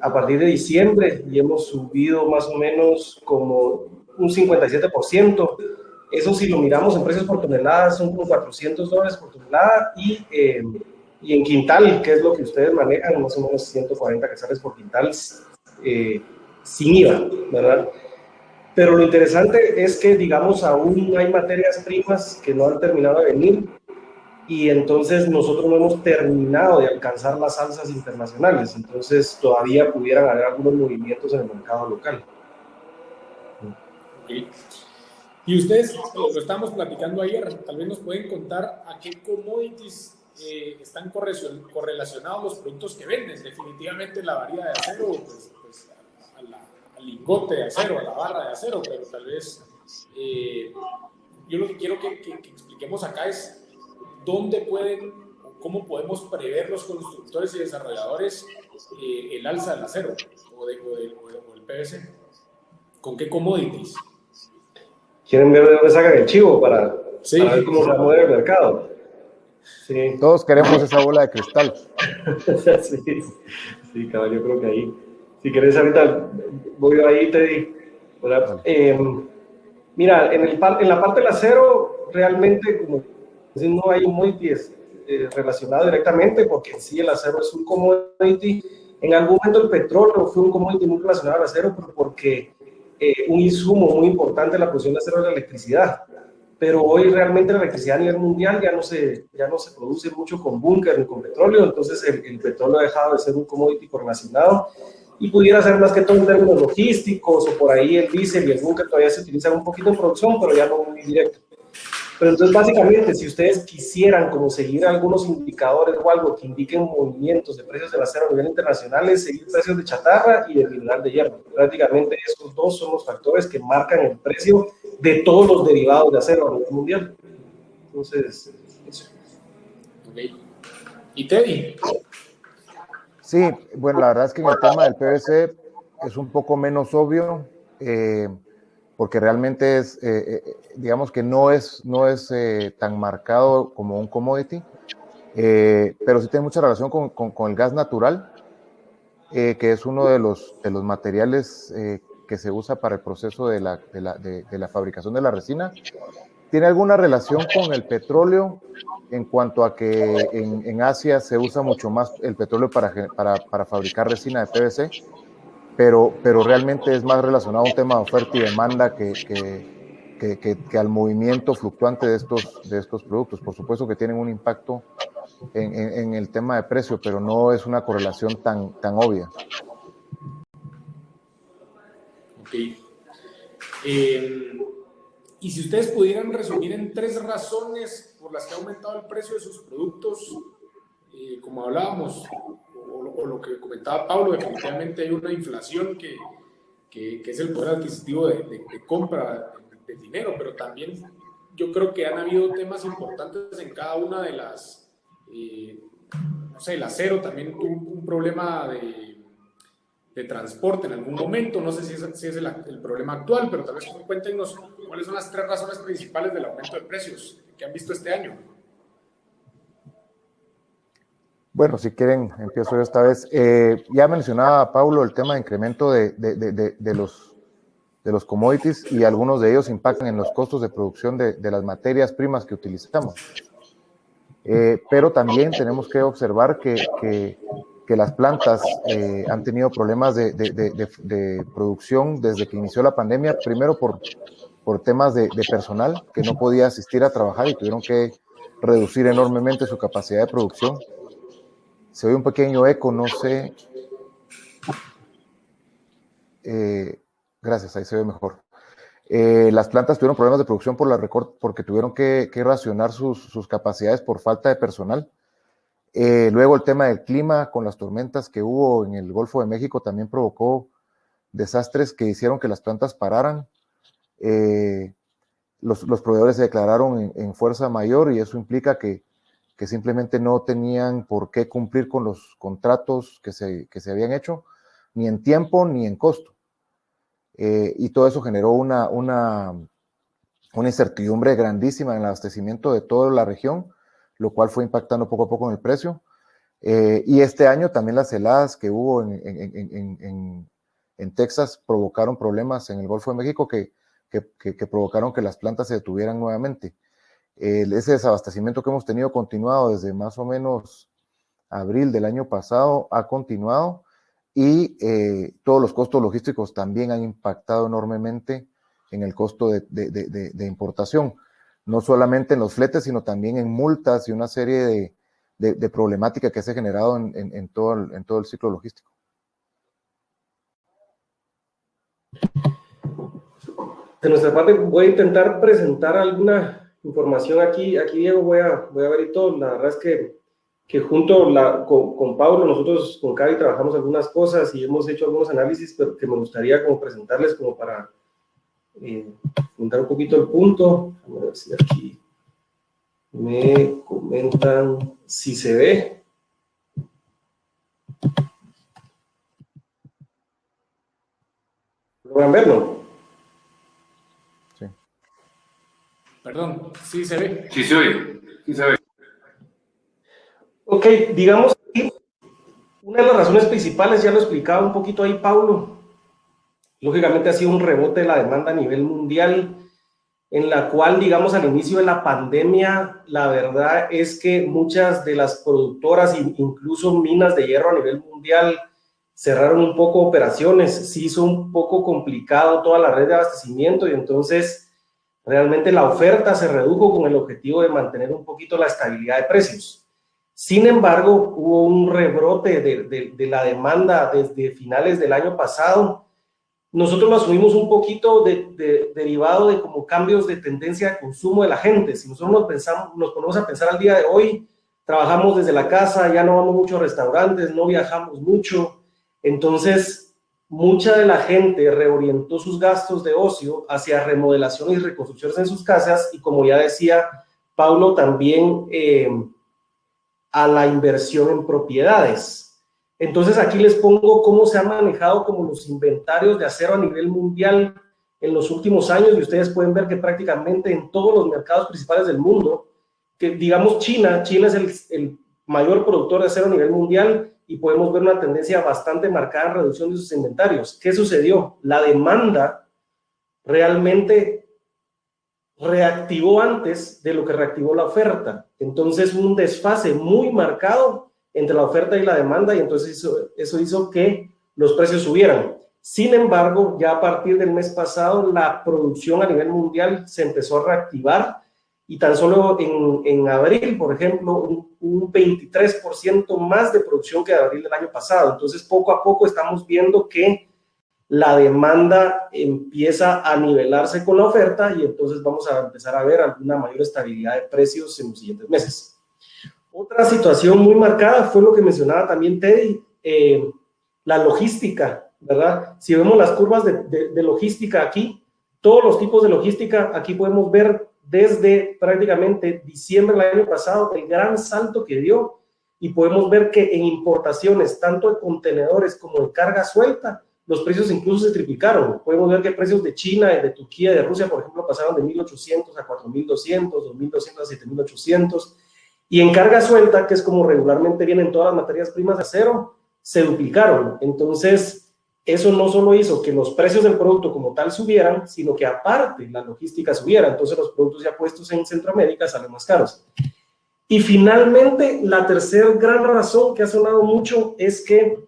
a partir de diciembre, y hemos subido más o menos como un 57%. Eso, si lo miramos en precios por tonelada, son como $400 por tonelada, y en quintal, que es lo que ustedes manejan, más o menos 140 quetzales por quintal, sin IVA, ¿verdad? Pero lo interesante es que, digamos, aún hay materias primas que no han terminado de venir, y entonces nosotros no hemos terminado de alcanzar las alzas internacionales, entonces todavía pudieran haber algunos movimientos en el mercado local. Y ustedes, lo estábamos platicando ayer, tal vez nos pueden contar a qué commodities están correlacionados los productos que venden. Definitivamente la varilla de acero, pues al lingote de acero, a la barra de acero, pero tal vez yo lo que quiero que expliquemos acá es dónde pueden, o cómo podemos prever los constructores y desarrolladores el alza del acero o el PVC. ¿Con qué commodities? ¿Quieren ver de dónde sacan el chivo para ver cómo se va a mover el mercado? Sí. Todos queremos esa bola de cristal. Sí, cabrón, yo creo que ahí. Si querés, ahorita voy ahí, Teddy. Mira, en la parte del acero, realmente, como no hay commodities relacionado directamente, porque en sí el acero es un commodity. En algún momento el petróleo fue un commodity muy relacionado al acero, porque un insumo muy importante de la producción de acero es la electricidad. Pero hoy realmente la electricidad a nivel mundial ya no se produce mucho con búnker ni con petróleo, entonces el petróleo ha dejado de ser un commodity correlacionado y pudiera ser más que todo en términos logísticos, o por ahí el diésel y el búnker todavía se utilizan un poquito en producción, pero ya no muy directo. Pero entonces básicamente si ustedes quisieran como seguir algunos indicadores o algo que indiquen movimientos de precios del acero a nivel internacional, es seguir precios de chatarra y de mineral de hierro. Prácticamente esos dos son los factores que marcan el precio de todos los derivados de acero a nivel mundial. Entonces, eso. Okay. ¿Y Teddy? Sí, bueno, la verdad es que en el tema del PVC es un poco menos obvio, porque realmente es, digamos que no es tan marcado como un commodity, pero sí tiene mucha relación con el gas natural, que es uno de los materiales que se usa para el proceso de la fabricación de la resina. Tiene alguna relación con el petróleo en cuanto a que en Asia se usa mucho más el petróleo para fabricar resina de PVC, pero realmente es más relacionado a un tema de oferta y demanda que al movimiento fluctuante de estos productos. Por supuesto que tienen un impacto en el tema de precio, pero no es una correlación tan obvia. Ok. Y si ustedes pudieran resumir en 3 razones por las que ha aumentado el precio de sus productos, como hablábamos, o lo que comentaba Pablo, definitivamente hay una inflación que es el poder adquisitivo de compra del dinero, pero también yo creo que han habido temas importantes en cada una de las, no sé, el acero también tuvo un problema de transporte en algún momento, no sé si es el problema actual, pero tal vez cuéntenos cuáles son las 3 razones principales del aumento de precios que han visto este año. Bueno, si quieren, empiezo yo esta vez. Ya mencionaba Paulo el tema de incremento de los commodities, y algunos de ellos impactan en los costos de producción de las materias primas que utilizamos. Pero también tenemos que observar que las plantas han tenido problemas de producción desde que inició la pandemia, primero por temas de personal que no podía asistir a trabajar y tuvieron que reducir enormemente su capacidad de producción. Se oye un pequeño eco, no sé. Gracias, ahí se ve mejor. Las plantas tuvieron problemas de producción porque tuvieron que racionar sus capacidades por falta de personal. Luego el tema del clima con las tormentas que hubo en el Golfo de México también provocó desastres que hicieron que las plantas pararan. Los proveedores se declararon en fuerza mayor, y eso implica que simplemente no tenían por qué cumplir con los contratos que se habían hecho, ni en tiempo ni en costo. Y todo eso generó una incertidumbre grandísima en el abastecimiento de toda la región, lo cual fue impactando poco a poco en el precio. Y este año también las heladas que hubo en Texas provocaron problemas en el Golfo de México que provocaron que las plantas se detuvieran nuevamente. Ese desabastecimiento que hemos tenido continuado desde más o menos abril del año pasado ha continuado, y todos los costos logísticos también han impactado enormemente en el costo de importación, no solamente en los fletes, sino también en multas y una serie de problemática que se ha generado en todo el ciclo logístico. De nuestra parte voy a intentar presentar alguna información aquí, Diego, voy a ver y todo. La verdad es que junto con Pablo, nosotros con Cavi trabajamos algunas cosas y hemos hecho algunos análisis, pero que me gustaría como presentarles como para juntar un poquito el punto. A ver si aquí me comentan si se ve. ¿Logran verlo? Sí. Perdón, sí se ve. Sí se oye, sí se ve. Ok, digamos que una de las razones principales, ya lo explicaba un poquito ahí Paulo, lógicamente ha sido un rebote de la demanda a nivel mundial, en la cual, digamos, al inicio de la pandemia, la verdad es que muchas de las productoras, incluso minas de hierro a nivel mundial, cerraron un poco operaciones, se hizo un poco complicado toda la red de abastecimiento y entonces realmente la oferta se redujo con el objetivo de mantener un poquito la estabilidad de precios. Sin embargo, hubo un rebrote de la demanda desde finales del año pasado. Nosotros lo asumimos un poquito derivado de como cambios de tendencia de consumo de la gente. Si nosotros nos ponemos a pensar al día de hoy, trabajamos desde la casa, ya no vamos mucho a restaurantes, no viajamos mucho, entonces mucha de la gente reorientó sus gastos de ocio hacia remodelaciones y reconstrucciones en sus casas y, como ya decía Paulo, también a la inversión en propiedades. Entonces aquí les pongo cómo se han manejado como los inventarios de acero a nivel mundial en los últimos años y ustedes pueden ver que prácticamente en todos los mercados principales del mundo, que digamos China es el mayor productor de acero a nivel mundial y podemos ver una tendencia bastante marcada en reducción de sus inventarios. ¿Qué sucedió? La demanda realmente reactivó antes de lo que reactivó la oferta. Entonces, un desfase muy marcado entre la oferta y la demanda, y entonces eso hizo que los precios subieran. Sin embargo, ya a partir del mes pasado, la producción a nivel mundial se empezó a reactivar, y tan solo en abril, por ejemplo, un 23% más de producción que de abril del año pasado. Entonces, poco a poco estamos viendo que la demanda empieza a nivelarse con la oferta y entonces vamos a empezar a ver alguna mayor estabilidad de precios en los siguientes meses. Otra situación muy marcada fue lo que mencionaba también Teddy, la logística, ¿verdad? Si vemos las curvas de logística aquí, todos los tipos de logística, aquí podemos ver desde prácticamente diciembre del año pasado el gran salto que dio, y podemos ver que en importaciones, tanto de contenedores como de carga suelta, los precios incluso se triplicaron. Podemos ver que precios de China, de Turquía, de Rusia, por ejemplo, pasaron de 1.800 a 4.200, 2.200 a 7.800. Y en carga suelta, que es como regularmente vienen todas las materias primas de acero, se duplicaron. Entonces, eso no solo hizo que los precios del producto como tal subieran, sino que aparte la logística subiera. Entonces, los productos ya puestos en Centroamérica salen más caros. Y finalmente, la tercera gran razón que ha sonado mucho es que,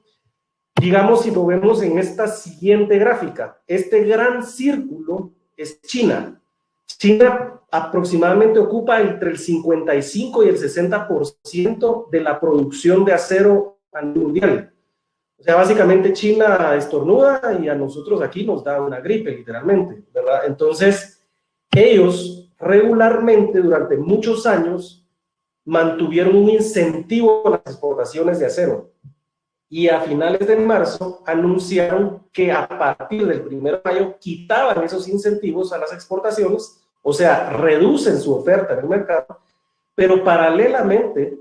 digamos, si lo vemos en esta siguiente gráfica, este gran círculo es China. China aproximadamente ocupa entre el 55 y el 60% de la producción de acero a nivel mundial. O sea, básicamente China estornuda y a nosotros aquí nos da una gripe, literalmente, ¿verdad? Entonces, ellos regularmente durante muchos años mantuvieron un incentivo a las exportaciones de acero. Y a finales de marzo anunciaron que a partir del 1 de mayo quitaban esos incentivos a las exportaciones, o sea, reducen su oferta en el mercado, pero paralelamente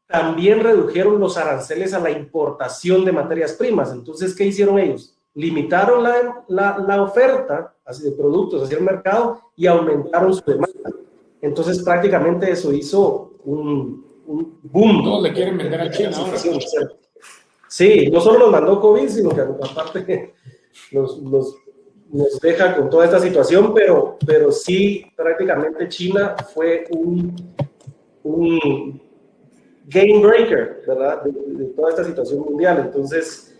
también redujeron los aranceles a la importación de materias primas. Entonces, ¿qué hicieron ellos? Limitaron la oferta así de productos hacia el mercado y aumentaron su demanda. Entonces, prácticamente eso hizo un boom. Todos le quieren vender a China ahora. Sí, no solo nos mandó COVID, sino que aparte nos deja con toda esta situación, pero sí, prácticamente China fue un game breaker, ¿verdad? De toda esta situación mundial. Entonces,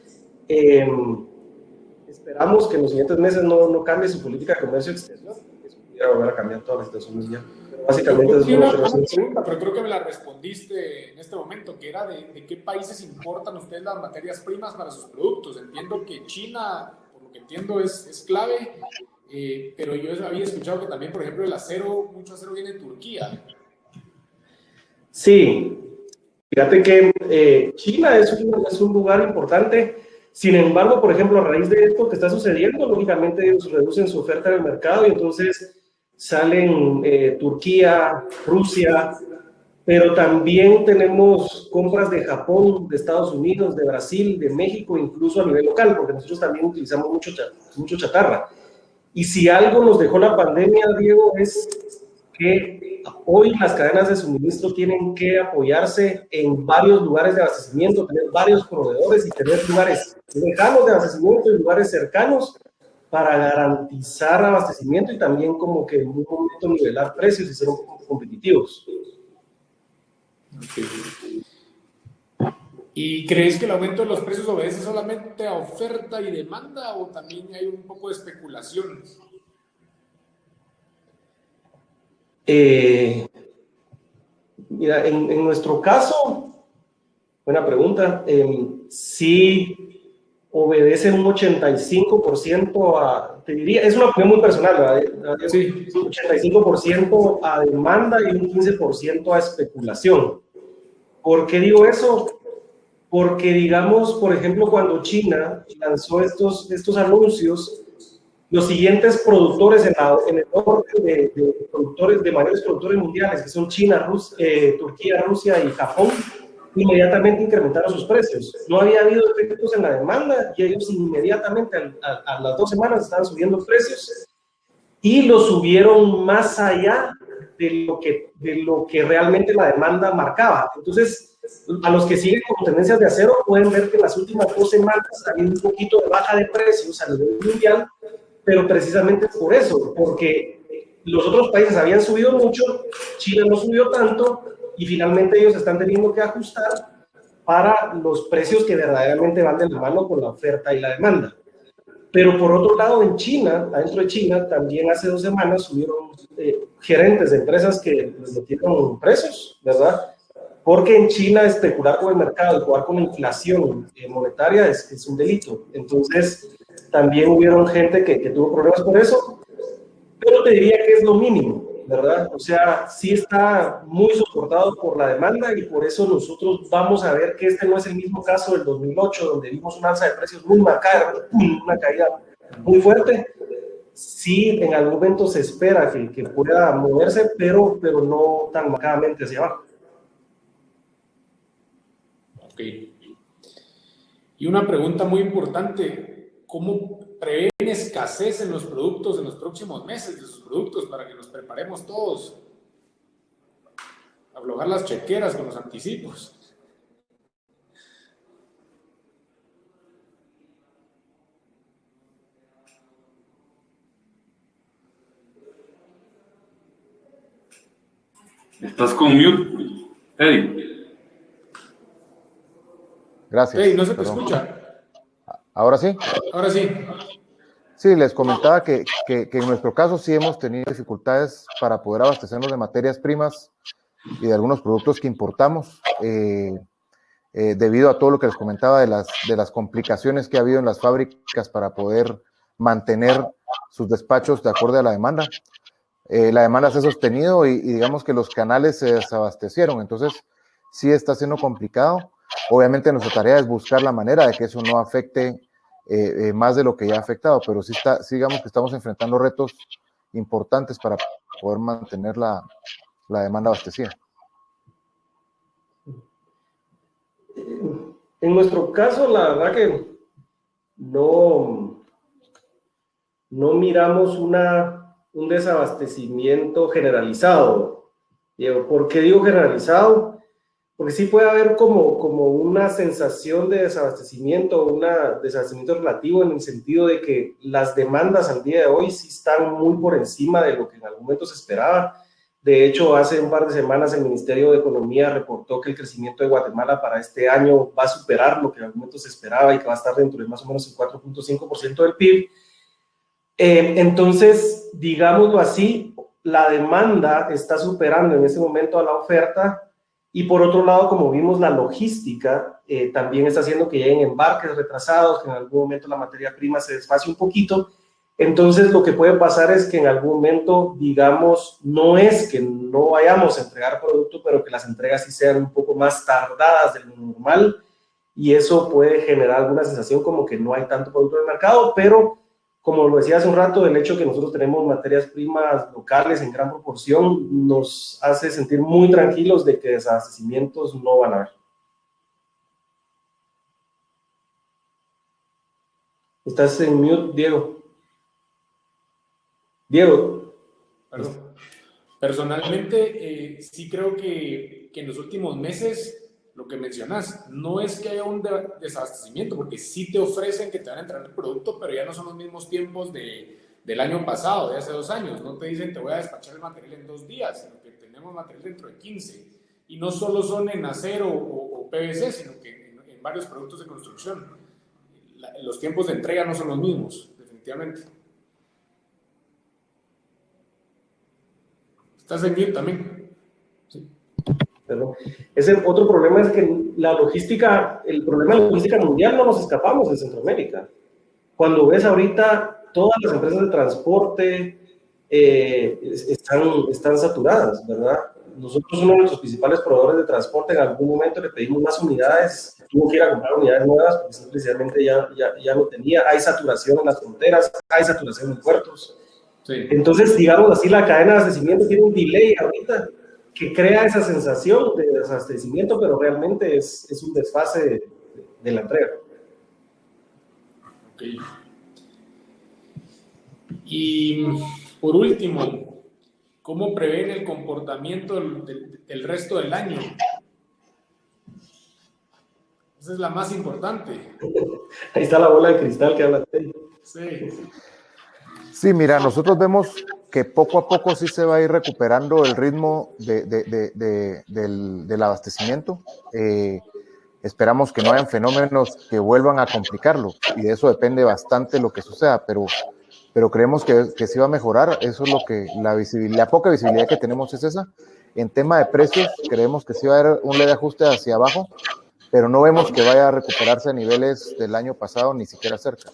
esperamos que en los siguientes meses no cambie su política de comercio exterior, que eso pudiera volver a cambiar toda la situación mundial. Básicamente es una pregunta, pero creo que me la respondiste en este momento, que era de qué países importan ustedes las materias primas para sus productos. Entiendo que China, por lo que entiendo, es clave. pero yo había escuchado que también, por ejemplo, el acero, mucho acero viene de Turquía. Sí, fíjate que China es un lugar importante. Sin embargo, por ejemplo, a raíz de esto que está sucediendo, lógicamente ellos reducen su oferta en el mercado y entonces salen Turquía, Rusia, pero también tenemos compras de Japón, de Estados Unidos, de Brasil, de México, incluso a nivel local, porque nosotros también utilizamos mucho chatarra. Y si algo nos dejó la pandemia, Diego, es que hoy las cadenas de suministro tienen que apoyarse en varios lugares de abastecimiento, tener varios proveedores y tener lugares lejanos de abastecimiento y lugares cercanos para garantizar abastecimiento y también como que en un momento nivelar precios y ser un poco competitivos. Okay. ¿Y crees que el aumento de los precios obedece solamente a oferta y demanda o también hay un poco de especulación? Mira, en nuestro caso, buena pregunta, sí obedece un 85% a, te diría, es una opinión muy personal, ¿verdad? Sí. 85% a demanda y un 15% a especulación. ¿Por qué digo eso? Porque, digamos, por ejemplo, cuando China lanzó estos anuncios, los siguientes productores en el orden de mayores productores mundiales, que son China, Turquía, Rusia y Japón, inmediatamente incrementaron sus precios. No había habido efectos en la demanda y ellos inmediatamente a las 2 semanas estaban subiendo precios y los subieron más allá de lo que realmente la demanda marcaba. Entonces, a los que siguen con tendencias de acero pueden ver que en las últimas 2 semanas ha habido un poquito de baja de precios a nivel mundial, pero precisamente es por eso, porque los otros países habían subido mucho, China no subió tanto, y finalmente ellos están teniendo que ajustar para los precios que verdaderamente van de la mano con la oferta y la demanda. Pero por otro lado, en China, adentro de China, también hace 2 semanas subieron gerentes de empresas que les metieron precios, ¿verdad? Porque en China especular con el mercado y jugar con la inflación monetaria es un delito. Entonces, también hubieron gente que tuvo problemas por eso, pero te diría que es lo mínimo, ¿verdad? O sea, sí está muy soportado por la demanda y por eso nosotros vamos a ver que este no es el mismo caso del 2008, donde vimos una alza de precios muy marcada, una caída muy fuerte. Sí, en algún momento se espera que pueda moverse, pero no tan marcadamente hacia abajo. Ok. Y una pregunta muy importante, ¿cómo prevén escasez en los productos en los próximos meses de sus productos para que nos preparemos todos? Aflojar las chequeras con los anticipos. Estás con mute, Eddie. Gracias. Hey, no se te escucha. ¿Ahora sí? Ahora sí. Sí, les comentaba que en nuestro caso sí hemos tenido dificultades para poder abastecernos de materias primas y de algunos productos que importamos, debido a todo lo que les comentaba de las complicaciones que ha habido en las fábricas para poder mantener sus despachos de acuerdo a la demanda. La demanda se ha sostenido y digamos que los canales se desabastecieron, entonces sí está siendo complicado. Obviamente nuestra tarea es buscar la manera de que eso no afecte más de lo que ya ha afectado, pero sí digamos que estamos enfrentando retos importantes para poder mantener la demanda abastecida. En nuestro caso, la verdad que no miramos un desabastecimiento generalizado. Diego, ¿por qué digo generalizado? Porque sí puede haber como una sensación de desabastecimiento, un desabastecimiento relativo en el sentido de que las demandas al día de hoy sí están muy por encima de lo que en algún momento se esperaba. De hecho, hace un par de semanas el Ministerio de Economía reportó que el crecimiento de Guatemala para este año va a superar lo que en algún momento se esperaba y que va a estar dentro de más o menos el 4.5% del PIB. Entonces, digámoslo así, la demanda está superando en ese momento a la oferta. Y por otro lado, como vimos, la logística también está haciendo que lleguen embarques retrasados, que en algún momento la materia prima se desfase un poquito. Entonces, lo que puede pasar es que en algún momento, digamos, no es que no vayamos a entregar producto, pero que las entregas sí sean un poco más tardadas de lo normal, y eso puede generar alguna sensación como que no hay tanto producto en el mercado, pero como lo decía hace un rato, el hecho de que nosotros tenemos materias primas locales en gran proporción nos hace sentir muy tranquilos de que desabastecimientos no van a haber. Estás en mute, Diego. Diego. Perdón. Personalmente, sí creo que en los últimos meses, lo que mencionas, no es que haya un desabastecimiento, porque sí te ofrecen que te van a entrar el producto, pero ya no son los mismos tiempos del año pasado, de hace 2 años. No te dicen te voy a despachar el material en 2 días, sino que tenemos material dentro de 15. Y no solo son en acero o PVC, sino que en varios productos de construcción. Los tiempos de entrega no son los mismos, definitivamente. ¿Estás en mute también? Sí. Perdón. Ese otro problema es que la logística, el problema de la logística mundial no nos escapamos de Centroamérica. Cuando ves ahorita, todas las empresas de transporte están saturadas, ¿verdad? Nosotros, uno de nuestros principales proveedores de transporte, en algún momento le pedimos más unidades, tuvo que ir a comprar unidades nuevas porque simplemente ya no tenía. Hay saturación en las fronteras, hay saturación en puertos. Sí. Entonces, digamos así, la cadena de abastecimiento tiene un delay ahorita que crea esa sensación de desabastecimiento, pero realmente es un desfase de la entrega. Ok. Y por último, ¿cómo prevén el comportamiento del resto del año? Esa es la más importante. Ahí está la bola de cristal que habla. Sí. Sí, mira, nosotros vemos que poco a poco sí se va a ir recuperando el ritmo del abastecimiento. Esperamos que no hayan fenómenos que vuelvan a complicarlo, y de eso depende bastante lo que suceda, pero creemos que sí va a mejorar. Eso es lo que la poca visibilidad que tenemos es esa. En tema de precios, creemos que sí va a haber un leve ajuste hacia abajo, pero no vemos que vaya a recuperarse a niveles del año pasado, ni siquiera cerca.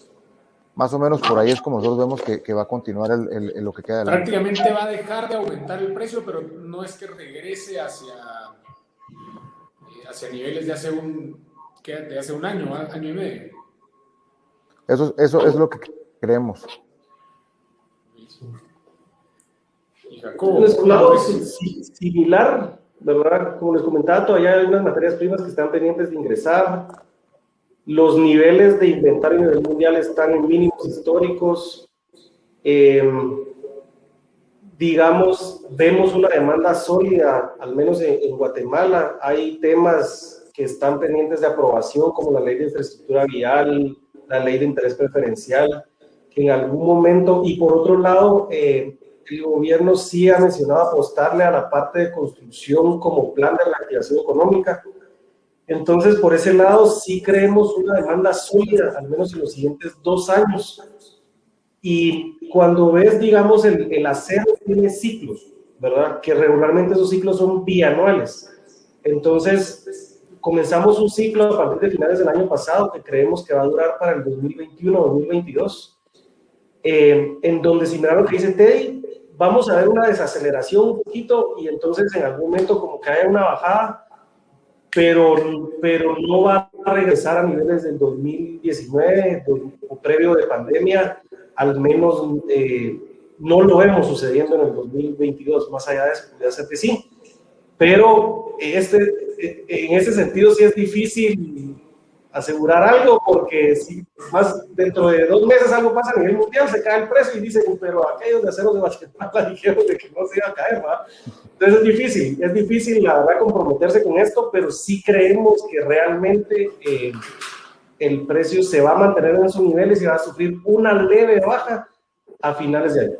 Más o menos por ahí es como nosotros vemos que va a continuar lo que queda del año. Prácticamente va a dejar de aumentar el precio, pero no es que regrese hacia niveles de hace un año, año y medio. Eso es lo que creemos. Y Jacobo, por un lado, similar, ¿verdad? Como les comentaba, todavía hay algunas materias primas que están pendientes de ingresar. Los niveles de inventario a nivel mundial están en mínimos históricos. Digamos, vemos una demanda sólida, al menos en Guatemala. Hay temas que están pendientes de aprobación, como la ley de infraestructura vial, la ley de interés preferencial, que en algún momento, y por otro lado, el gobierno sí ha mencionado apostarle a la parte de construcción como plan de reactivación económica. Entonces, por ese lado, sí creemos una demanda sólida, al menos en los siguientes 2 años. Y cuando ves, digamos, el acero tiene ciclos, ¿verdad? Que regularmente esos ciclos son bianuales. Entonces, comenzamos un ciclo a partir de finales del año pasado que creemos que va a durar para el 2021-2022, en donde, similar a lo que dice Teddy, vamos a ver una desaceleración un poquito y entonces en algún momento como que haya una bajada, pero no va a regresar a niveles del 2019 o previo de pandemia, al menos no lo vemos sucediendo en el 2022, más allá de eso, podría ser que sí, pero en ese sentido sí es difícil asegurar algo, porque si más dentro de 2 meses algo pasa a nivel mundial, se cae el precio y dicen, pero aquellos de aceros de Guatemala dijeron de que no se iba a caer, ¿verdad? Entonces es difícil la verdad comprometerse con esto, pero sí creemos que realmente el precio se va a mantener en sus niveles y va a sufrir una leve baja a finales de año.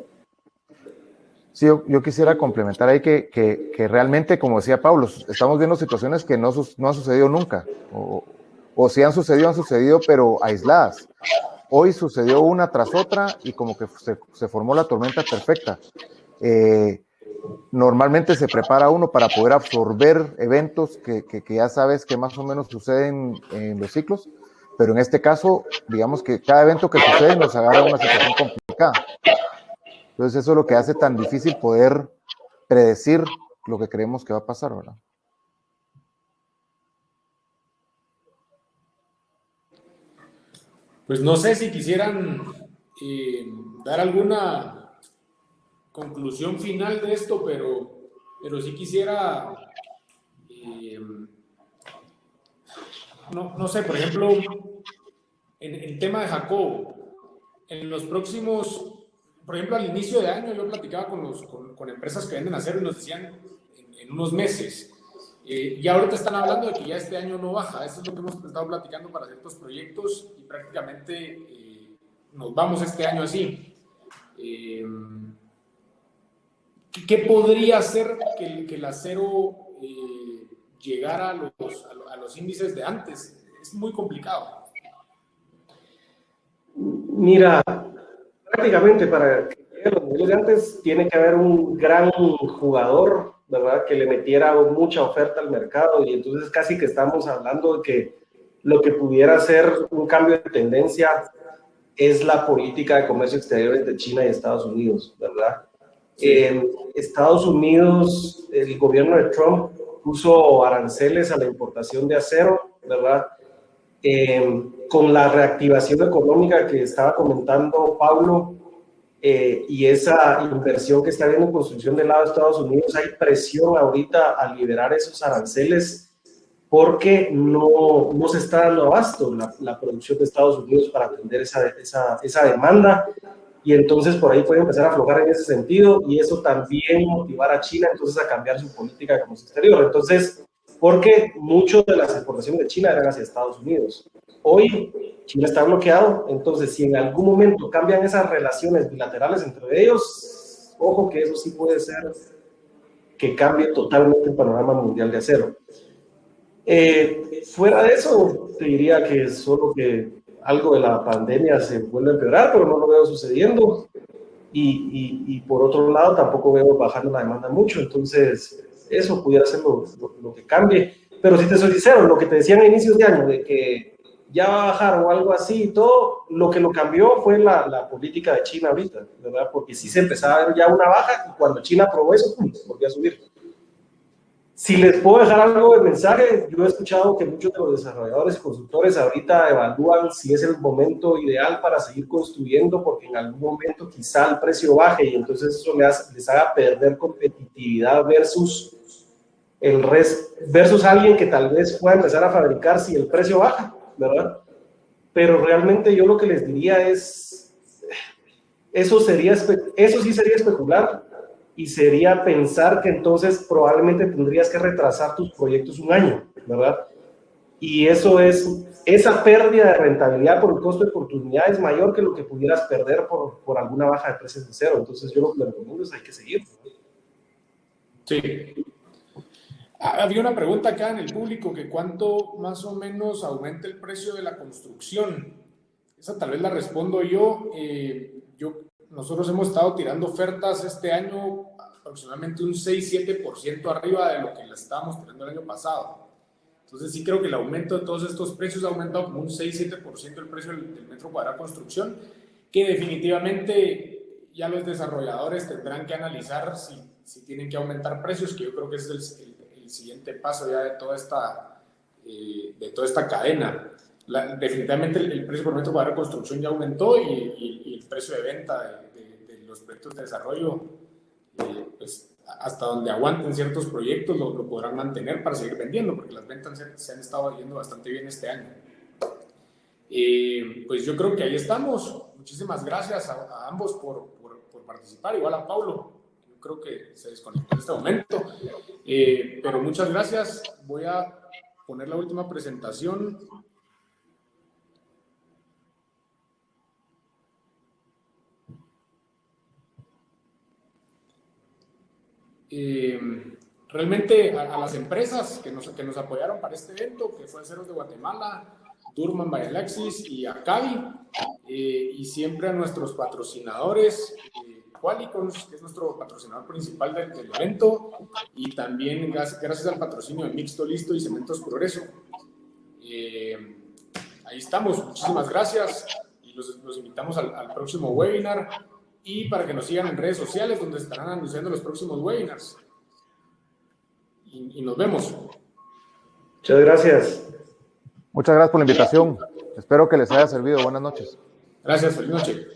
Sí, yo quisiera complementar ahí que realmente, como decía Pablo, estamos viendo situaciones que no han sucedido nunca, o si han sucedido, pero aisladas. Hoy sucedió una tras otra y como que se formó la tormenta perfecta. Normalmente se prepara uno para poder absorber eventos que ya sabes que más o menos suceden en los ciclos, pero en este caso, digamos que cada evento que sucede nos agarra una situación complicada. acá. Entonces eso es lo que hace tan difícil poder predecir lo que creemos que va a pasar, ¿verdad? Pues no sé si quisieran dar alguna conclusión final de esto, pero sí quisiera, no sé, por ejemplo, en el tema de Jacobo, en los próximos, por ejemplo, al inicio de año yo platicaba con empresas que venden acero y nos decían en unos meses, y ahorita están hablando de que ya este año no baja. Eso es lo que hemos estado platicando para ciertos proyectos y prácticamente nos vamos este año así. ¿Qué podría hacer que el acero llegara a los índices de antes? Es muy complicado. Mira, prácticamente para que llegue a los niveles de antes tiene que haber un gran jugador, ¿verdad?, que le metiera mucha oferta al mercado, y entonces casi que estamos hablando de que lo que pudiera ser un cambio de tendencia es la política de comercio exterior entre China y Estados Unidos, ¿verdad? En Estados Unidos, el gobierno de Trump puso aranceles a la importación de acero, ¿verdad? Con la reactivación económica que estaba comentando Pablo, y esa inversión que está habiendo en construcción del lado de Estados Unidos, hay presión ahorita a liberar esos aranceles porque no se está dando abasto la producción de Estados Unidos para atender esa demanda, y entonces por ahí puede empezar a aflojar en ese sentido, y eso también motivar a China entonces a cambiar su política de comercio exterior. Entonces, porque muchas de las exportaciones de China eran hacia Estados Unidos. Hoy China está bloqueado, entonces si en algún momento cambian esas relaciones bilaterales entre ellos, ojo que eso sí puede ser que cambie totalmente el panorama mundial de acero. Fuera de eso, te diría que solo que algo de la pandemia se vuelve a empeorar, pero no lo veo sucediendo, y por otro lado tampoco veo bajando la demanda mucho, entonces eso pudiera ser lo que cambie. Pero si te soy sincero, lo que te decían a inicios de año de que ya va a bajar o algo así y todo, lo que lo cambió fue la política de China ahorita, ¿verdad? Porque sí se empezaba a ver ya una baja, y cuando China aprobó eso, volvió a subir. Si les puedo dejar algo de mensaje, yo he escuchado que muchos de los desarrolladores y constructores ahorita evalúan si es el momento ideal para seguir construyendo, porque en algún momento quizá el precio baje y entonces eso les haga perder competitividad versus alguien que tal vez pueda empezar a fabricar si el precio baja, ¿verdad? Pero realmente yo lo que les diría es, eso sí sería especular, y sería pensar que entonces probablemente tendrías que retrasar tus proyectos un año, ¿verdad? Y esa pérdida de rentabilidad por el costo de oportunidad es mayor que lo que pudieras perder por alguna baja de precios de cero. Entonces yo lo que les recomiendo es hay que seguir. Sí. Había una pregunta acá en el público, que cuánto más o menos aumenta el precio de la construcción. Esa tal vez la respondo yo. Nosotros hemos estado tirando ofertas este año aproximadamente un 6-7% arriba de lo que la estábamos tirando el año pasado. Entonces sí creo que el aumento de todos estos precios ha aumentado como un 6-7% el precio del metro cuadrado de construcción, que definitivamente ya los desarrolladores tendrán que analizar si tienen que aumentar precios, que yo creo que es el siguiente paso ya de toda esta cadena. Definitivamente el precio por metro cuadrado de construcción ya aumentó, y el precio de venta de los proyectos de desarrollo, pues hasta donde aguanten ciertos proyectos lo podrán mantener para seguir vendiendo, porque las ventas se han estado yendo bastante bien este año. Pues yo creo que ahí estamos. Muchísimas gracias a ambos por participar, igual a Paulo, yo creo que se desconectó en este momento, pero muchas gracias. Voy a poner la última presentación. Realmente a las empresas que nos apoyaron para este evento, que fue Aceros de Guatemala, Durman by Alexis y Acabi, y siempre a nuestros patrocinadores, Qualicons, que es nuestro patrocinador principal del evento, y también gracias al patrocinio de Mixto Listo y Cementos Progreso. Ahí estamos, muchísimas gracias, y los invitamos al próximo webinar y para que nos sigan en redes sociales donde estarán anunciando los próximos webinars. Y nos vemos. Muchas gracias. Muchas gracias por la invitación. Espero que les haya servido. Buenas noches. Gracias, feliz noche.